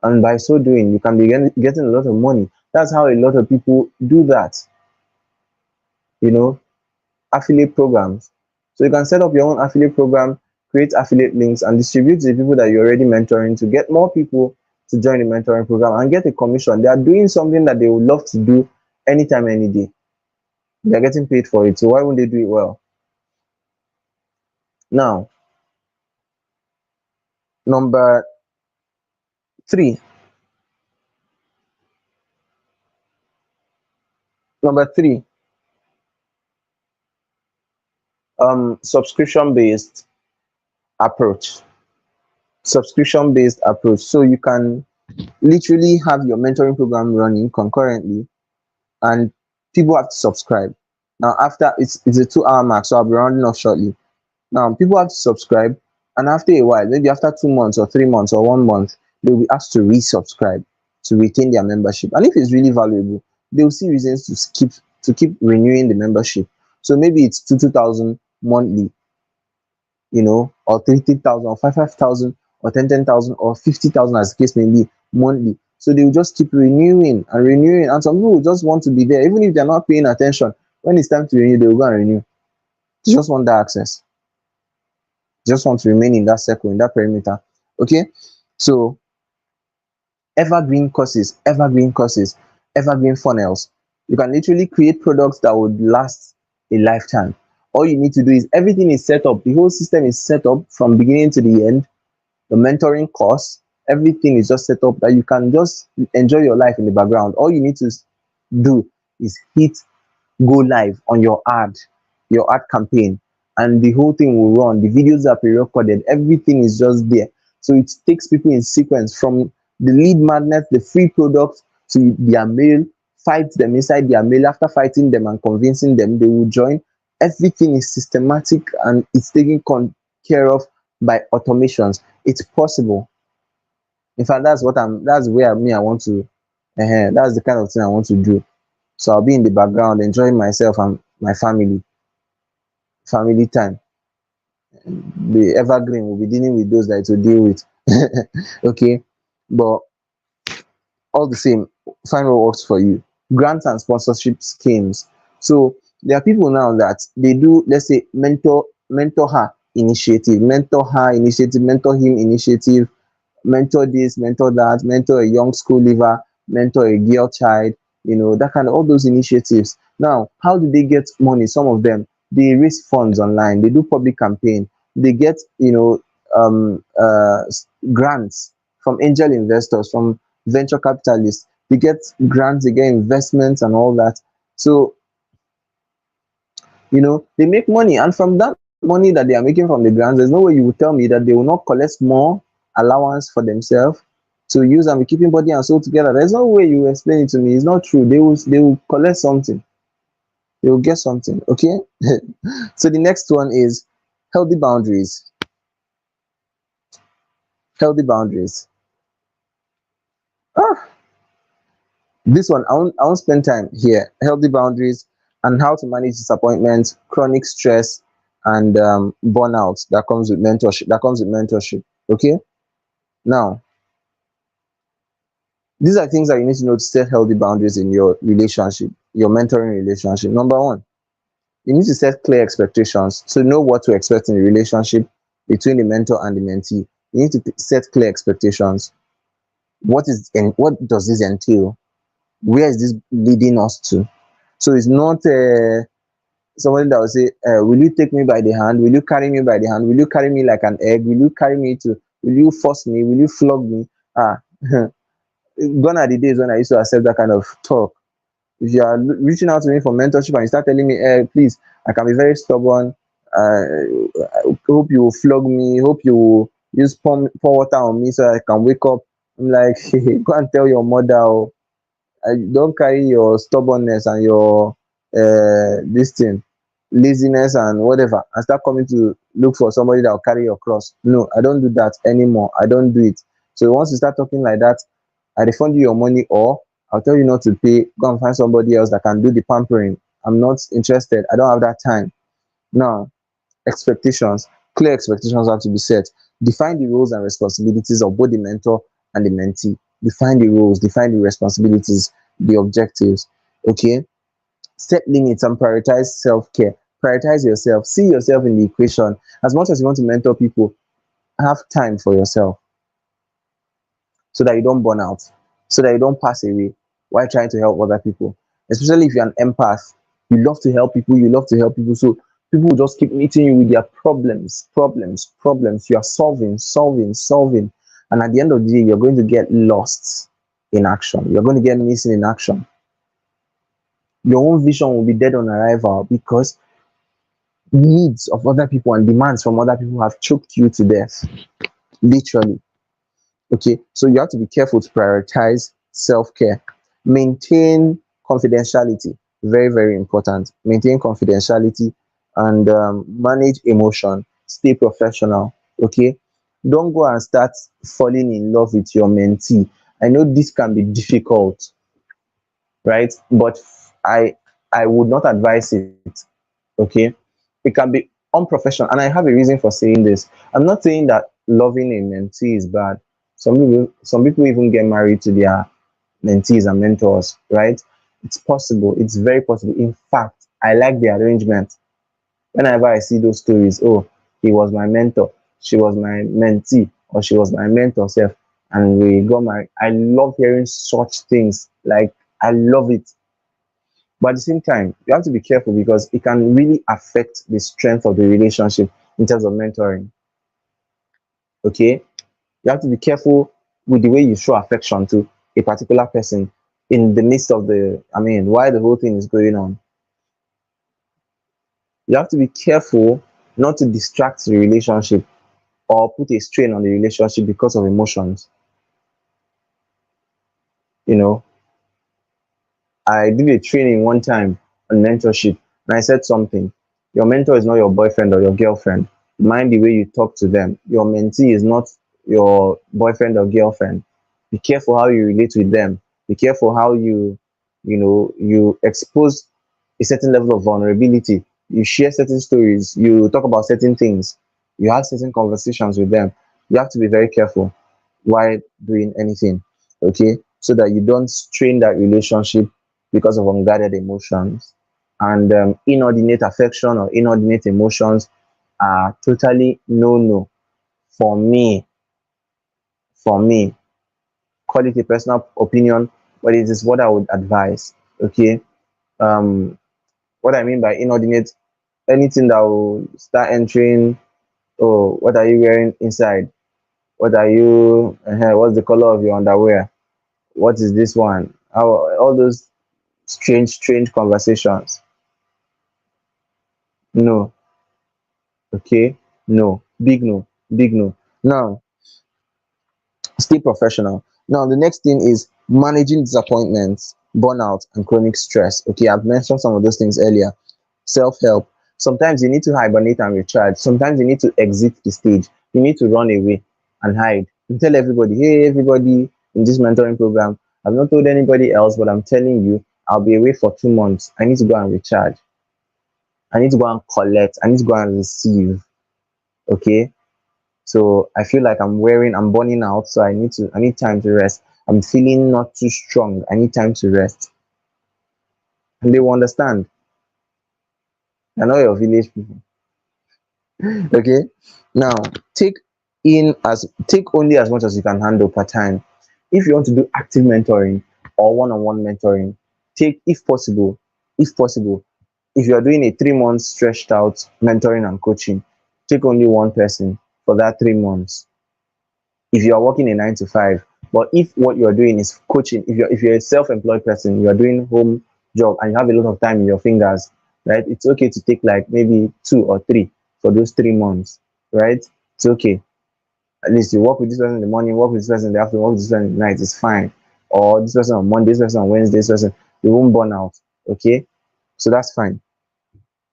B: And by so doing, you can be getting a lot of money. That's how a lot of people do that. you know Affiliate programs. So you can set up your own affiliate program, create affiliate links, and distribute to the people that you're already mentoring to get more people to join the mentoring program and get a commission. They are doing something that they would love to do anytime, any day. They're getting paid for it. So why wouldn't they do it well? Now, number three. Number three, subscription based approach. Subscription based approach. So you can literally have your mentoring program running concurrently, and people have to subscribe. Now, after it's a 2 hour mark, so I'll be rounding off shortly. Now, people have to subscribe, and after a while, maybe after 2 months or 3 months or 1 month, they'll be asked to resubscribe to retain their membership. And if it's really valuable, they'll see reasons to keep renewing the membership. So maybe it's 2,000 monthly, or 3,000 or 5,000 or 10,000 or 50,000, as the case may be, monthly. So they will just keep renewing and renewing, and some people will just want to be there, even if they're not paying attention. When it's time to renew, they will go and renew. They just want that access. They just want to remain in that circle, in that perimeter. Okay, so evergreen courses, evergreen funnels. You can literally create products that would last a lifetime. All you need to do is everything is set up. The whole system is set up from beginning to the end. The mentoring course, everything is just set up that you can just enjoy your life in the background. All you need to do is hit go live on your ad campaign, and the whole thing will run. The videos are pre-recorded, everything is just there. So it takes people in sequence from the lead magnet, the free product, to their mail. Fight them inside their mail. After fighting them and convincing them, they will join. Everything is systematic, and it's taken care of by automations. It's possible. In fact, that's where me I want to that's the kind of thing I want to do. So I'll be in the background enjoying myself and my family time. The evergreen will be dealing with those that it will deal with. Okay, but all the same, find what works for you. Grants and sponsorship schemes. So there are people now that they do, let's say, mentor her initiative, mentor him initiative, mentor this, mentor that, mentor a young school leaver, mentor a girl child, that kind of, all those initiatives. Now, how do they get money? Some of them, they raise funds online, they do public campaign, they get, grants from angel investors, from venture capitalists, they get grants, they get investments and all that. So, they make money, and from that money that they are making from the grants, there's no way you will tell me that they will not collect more allowance for themselves to use and be keeping body and soul together. There's no way you explain it to me. It's not true. They will collect something. They will get something. Okay. So the next one is healthy boundaries. Healthy boundaries. Ah, this one I won't spend time here. Healthy boundaries and how to manage disappointment, chronic stress, and burnout that comes with mentorship. Okay. Now, these are things that you need to know to set healthy boundaries in your relationship, your mentoring relationship. Number one, you need to set clear expectations to know what to expect in the relationship between the mentor and the mentee. You need to set clear expectations. What does this entail? Where is this leading us to? So it's not somebody that will say, will you take me by the hand? Will you carry me by the hand? Will you carry me like an egg? Will you carry me to, will you force me? Will you flog me? Gone are the days when I used to accept that kind of talk. If you are reaching out to me for mentorship and you start telling me, please, I can be very stubborn. Hope you will flog me. Hope you will use pour water on me so I can wake up. I'm like, go and tell your mother. Oh, don't carry your stubbornness and your this thing, laziness and whatever, and start coming to look for somebody that will carry your cross. No, I don't do that anymore. I don't do it. So once you start talking like that, I refund you your money, or I'll tell you not to pay. Go and find somebody else that can do the pampering. I'm not interested. I don't have that time. Now, expectations. Clear expectations have to be set. Define the roles and responsibilities of both the mentor and the mentee. Define the roles, define the responsibilities, the objectives. Okay. Set limits and prioritize self-care. Prioritize yourself. See yourself in the equation. As much as you want to mentor people, have time for yourself so that you don't burn out, so that you don't pass away while trying to help other people. Especially if you're an empath, you love to help people, you love to help people. So people will just keep meeting you with their problems, problems, problems. You are solving, solving, solving. And at the end of the day, you're going to get lost in action. You're going to get missing in action. Your own vision will be dead on arrival because needs of other people and demands from other people have choked you to death, literally. Okay, so you have to be careful to prioritize self-care. Maintain confidentiality, very very important. Maintain confidentiality and manage emotion. Stay professional. Okay, don't go and start falling in love with your mentee. I know this can be difficult, right? But i I would not advise it. Okay, it can be unprofessional, and I have a reason for saying this. I'm not saying that loving a mentee is bad. Some people even get married to their mentees and mentors, right? It's possible, it's very possible. In fact, I like the arrangement. Whenever I see those stories, oh, he was my mentor, she was my mentee, or she was my mentor self, and we got married. I love hearing such things. Like, I love it. But at the same time, you have to be careful because it can really affect the strength of the relationship in terms of mentoring. Okay, you have to be careful with the way you show affection to a particular person in the midst of while the whole thing is going on. You have to be careful not to distract the relationship or put a strain on the relationship because of emotions. You know, I did a training one time on mentorship, and I said something. Your mentor is not your boyfriend or your girlfriend. Mind the way you talk to them. Your mentee is not your boyfriend or girlfriend. Be careful how you relate with them. Be careful how you expose a certain level of vulnerability. You share certain stories. You talk about certain things. You have certain conversations with them. You have to be very careful while doing anything. Okay, so that you don't strain that relationship because of unguarded emotions. And inordinate affection or inordinate emotions are totally no no for me. For me, call it a personal opinion, but it is what I would advise. Okay, um, what I mean by inordinate, anything that will start entering. Oh, what are you wearing inside? What are you? What's the color of your underwear? What is this one? How, all those strange conversations. No. Okay, no, big no, big no. Now, stay professional. Now, the next thing is managing disappointments, burnout, and chronic stress. Okay, I've mentioned some of those things earlier. Self-help. Sometimes you need to hibernate and recharge. Sometimes you need to exit the stage. You need to run away and hide. You tell everybody, hey, everybody in this mentoring program, I've not told anybody else, but I'm telling you, I'll be away for 2 months. I need to go and recharge. I need to go and collect. I need to go and receive. Okay. So I feel like I'm burning out. So I need time to rest. I'm feeling not too strong. I need time to rest. And they will understand. I know your village people. Okay. Now take only as much as you can handle per time. If you want to do active mentoring or one-on-one mentoring, take, if possible, if you are doing a 3 months stretched out mentoring and coaching, take only one person for that 3 months. If you are working a 9 to 5, But if what you're doing is coaching, if you're a self-employed person, you're doing home job and you have a lot of time in your fingers, right? It's okay to take like maybe 2 or 3 for those 3 months, right? It's okay. At least you work with this person in the morning, work with this person in the afternoon, work with this person in the night. It's fine. Or this person on Monday, this person on Wednesday, this person. You won't burn out. Okay, so that's fine.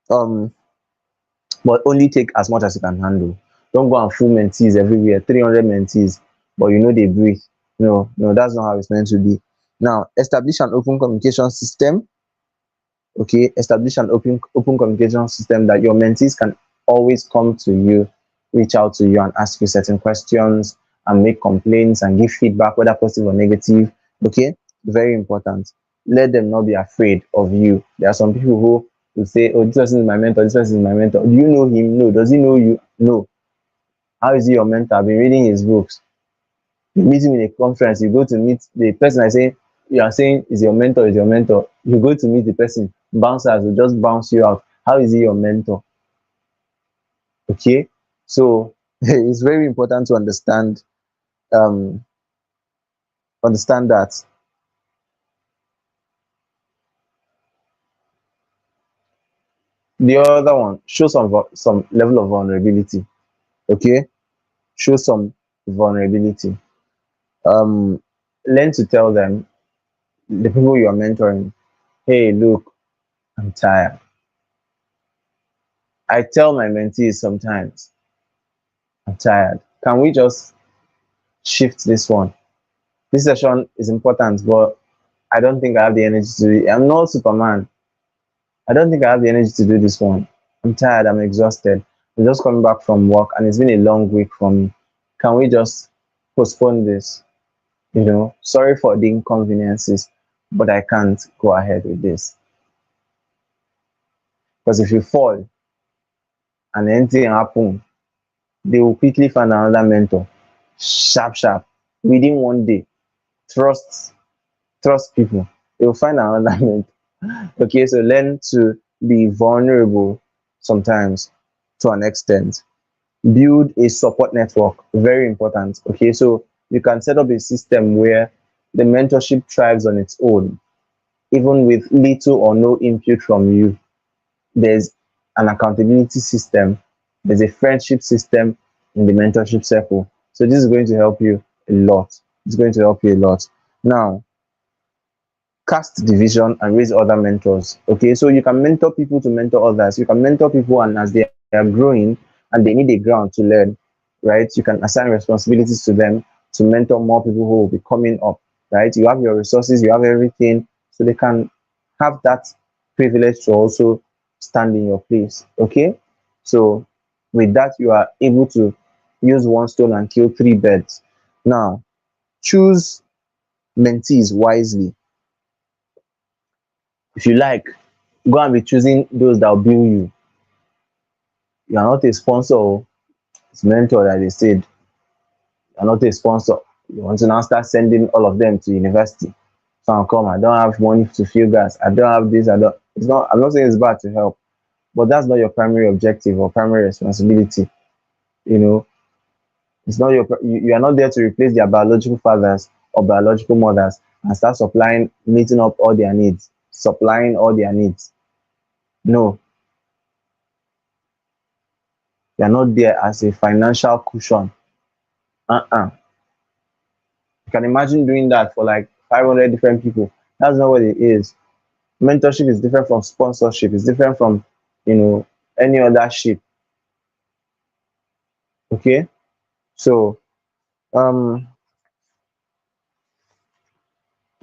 B: Um, but only take as much as you can handle. Don't go and full mentees everywhere, 300 mentees, but you know they breathe. No, no, that's not how it's meant to be. Now, establish an open communication system. Okay, establish an open communication system that your mentees can always come to you, reach out to you, and ask you certain questions and make complaints and give feedback, whether positive or negative. Okay, very important. Let them not be afraid of you. There are some people who will say, oh, this person is my mentor, this person is my mentor. Do you know him? No. Does he know you? No. How is he your mentor? I've been reading his books. You meet him in a conference, you go to meet the person. I say, you are saying is your mentor, is your mentor. You go to meet the person, bouncers will just bounce you out. How is he your mentor? Okay, so it's very important to um understand that. The other one, show some level of vulnerability. Okay, show some vulnerability. um Learn to tell them, the people you are mentoring, hey, look, I'm tired. I tell my mentees sometimes, I'm tired. Can we just shift this one? This session is important, but I don't think I have the energy to do it. I'm not Superman. I don't think I have the energy to do this one. I'm tired. I'm exhausted. I'm just coming back from work and it's been a long week for me. Can we just postpone this? Sorry for the inconveniences, but I can't go ahead with this. Because if you fall and anything happen, they will quickly find another mentor. Sharp, sharp. Within one day. Trust trust people. They will find another mentor. Okay, so learn to be vulnerable sometimes to an extent. Build a support network, very important. Okay, so you can set up a system where the mentorship thrives on its own, even with little or no input from you. There's an accountability system, there's a friendship system in the mentorship circle. So this is going to help you a lot. It's going to help you a lot. Now, cast division and raise other mentors. Okay, so you can mentor people to mentor others. You can mentor people, and as they are growing and they need a ground to learn, right? You can assign responsibilities to them to mentor more people who will be coming up, right? You have your resources, you have everything, so they can have that privilege to also stand in your place. Okay, so with that, you are able to use one stone and kill three birds. Now, choose mentees wisely. If you like, go and be choosing those that will build you. You are not a sponsor, oh. It's mentor that they said. You are not a sponsor. You want to now start sending all of them to university. So I'll come, I don't have money to fill gas. I don't have this, I don't. It's not, I'm not saying it's bad to help, but that's not your primary objective or primary responsibility. You know, it's not you are not there to replace their biological fathers or biological mothers and start supplying, meeting up all their needs, supplying all their needs. No, you're not there as a financial cushion. Uh-uh. You can imagine doing that for like 500 different people. That's not what it is. Mentorship is different from sponsorship. It's different from, you know, any other ship. Okay. So, um,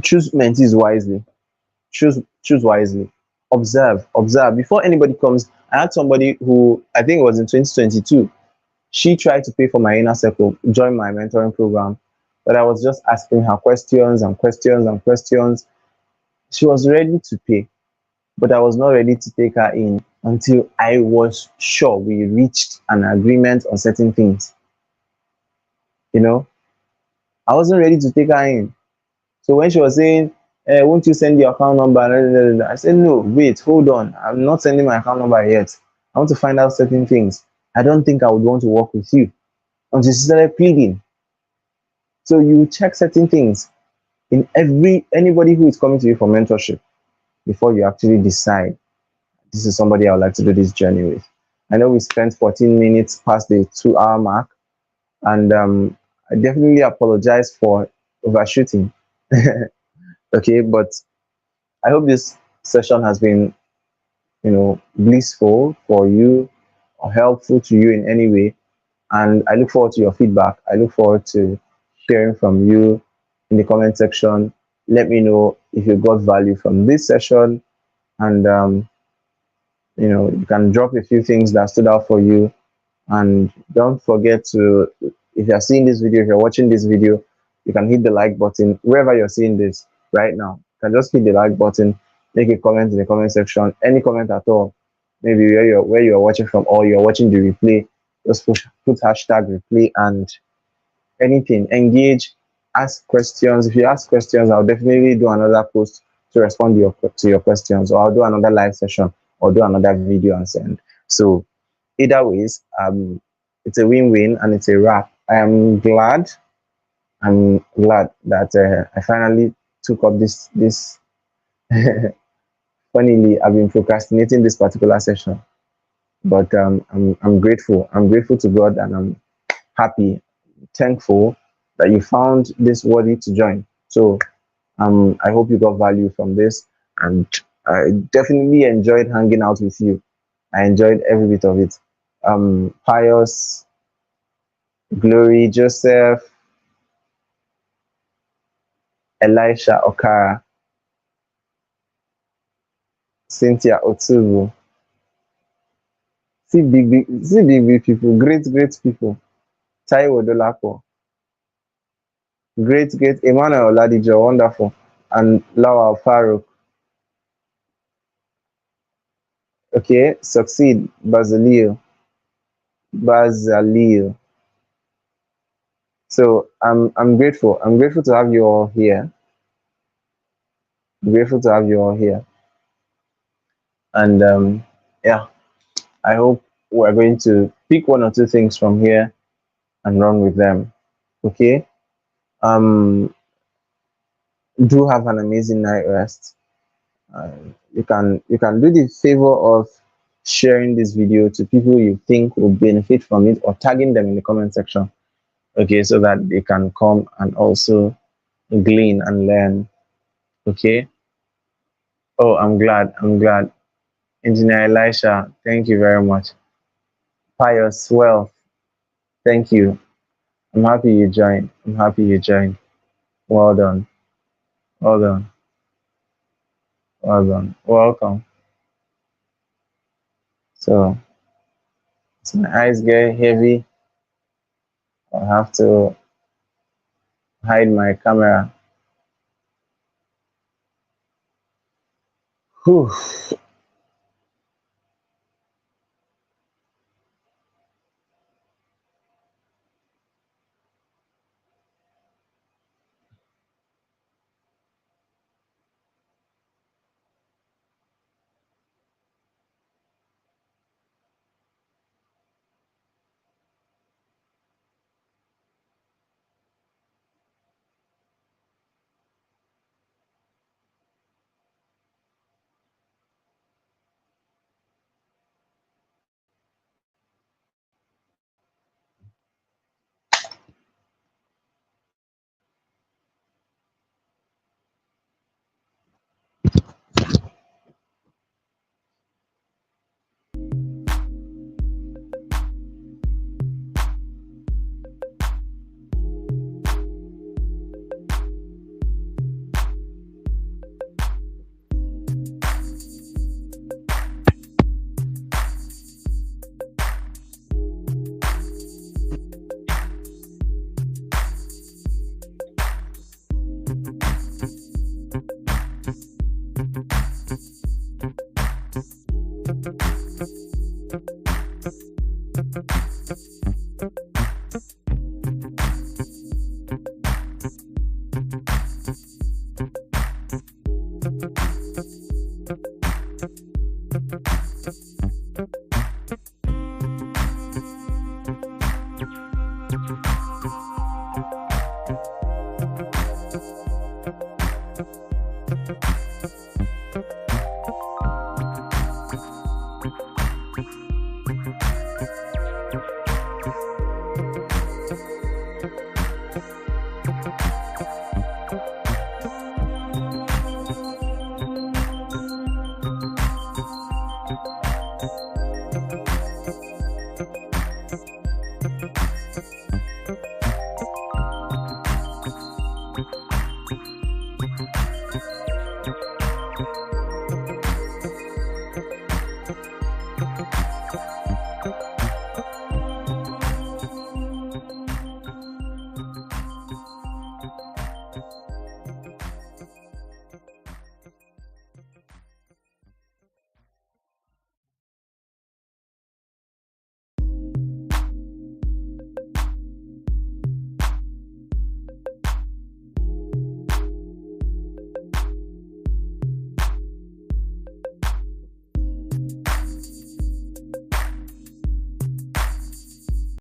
B: choose mentees wisely. Choose wisely. Observe. Before anybody comes, I had somebody who, I think it was in 2022. She tried to pay for my inner circle, join my mentoring program, but I was just asking her questions and questions and questions. She was ready to pay, but I was not ready to take her in until I was sure we reached an agreement on certain things. You know, I wasn't ready to take her in. So when she was saying, won't you send your account number? I said, no, wait, hold on. I'm not sending my account number yet. I want to find out certain things. I don't think I would want to work with you. Until she started pleading. So you check certain things in every anybody who is coming to you for mentorship before you actually decide this is somebody I would like to do this journey with. I know we spent 14 minutes past the 2 hour mark, and I definitely apologize for overshooting. Okay, but I hope this session has been, blissful for you or helpful to you in any way. And I look forward to your feedback. I look forward to hearing from you in the comment section. Let me know if you got value from this session, and you can drop a few things that stood out for you. And don't forget to, if you're seeing this video, if you're watching this video, you can hit the like button wherever you're seeing this right now. You can just hit the like button, make a comment in the comment section, any comment at all. Maybe where you're watching from, or you're watching the replay. Just put hashtag replay and anything. Engage, ask questions. If you ask questions, I'll definitely do another post to respond to your questions, or I'll do another live session or do another video and send. So either ways, it's a win-win and it's a wrap. I'm glad that I finally took up this. Funnily, I've been procrastinating this particular session, but I'm grateful. I'm grateful to God, and I'm happy, thankful that you found this worthy to join. So I hope you got value from this, and I definitely enjoyed hanging out with you. I enjoyed every bit of it. Pius, Glory, Joseph, Elisha Okara, Cynthia Otsubu. See big people, great people. Taiwo Dolapo, great Emmanuel Oladijo, wonderful, and Lawal Farouk. Okay, succeed, Bazalio. So I'm grateful. I'm grateful to have you all here. I'm grateful to have you all here. And yeah, I hope we're going to pick one or two things from here and run with them. Okay. Um, do have an amazing night rest. You can do the favor of sharing this video to people you think will benefit from it, or tagging them in the comment section. Okay, so that they can come and also glean and learn. Okay. Oh, I'm glad. I'm glad. Engineer Elisha, thank you very much. Pious Wealth, thank you. I'm happy you joined. I'm happy you joined. Well done. Well done. Well done. Welcome. So, as my eyes get heavy, I have to hide my camera. Whew.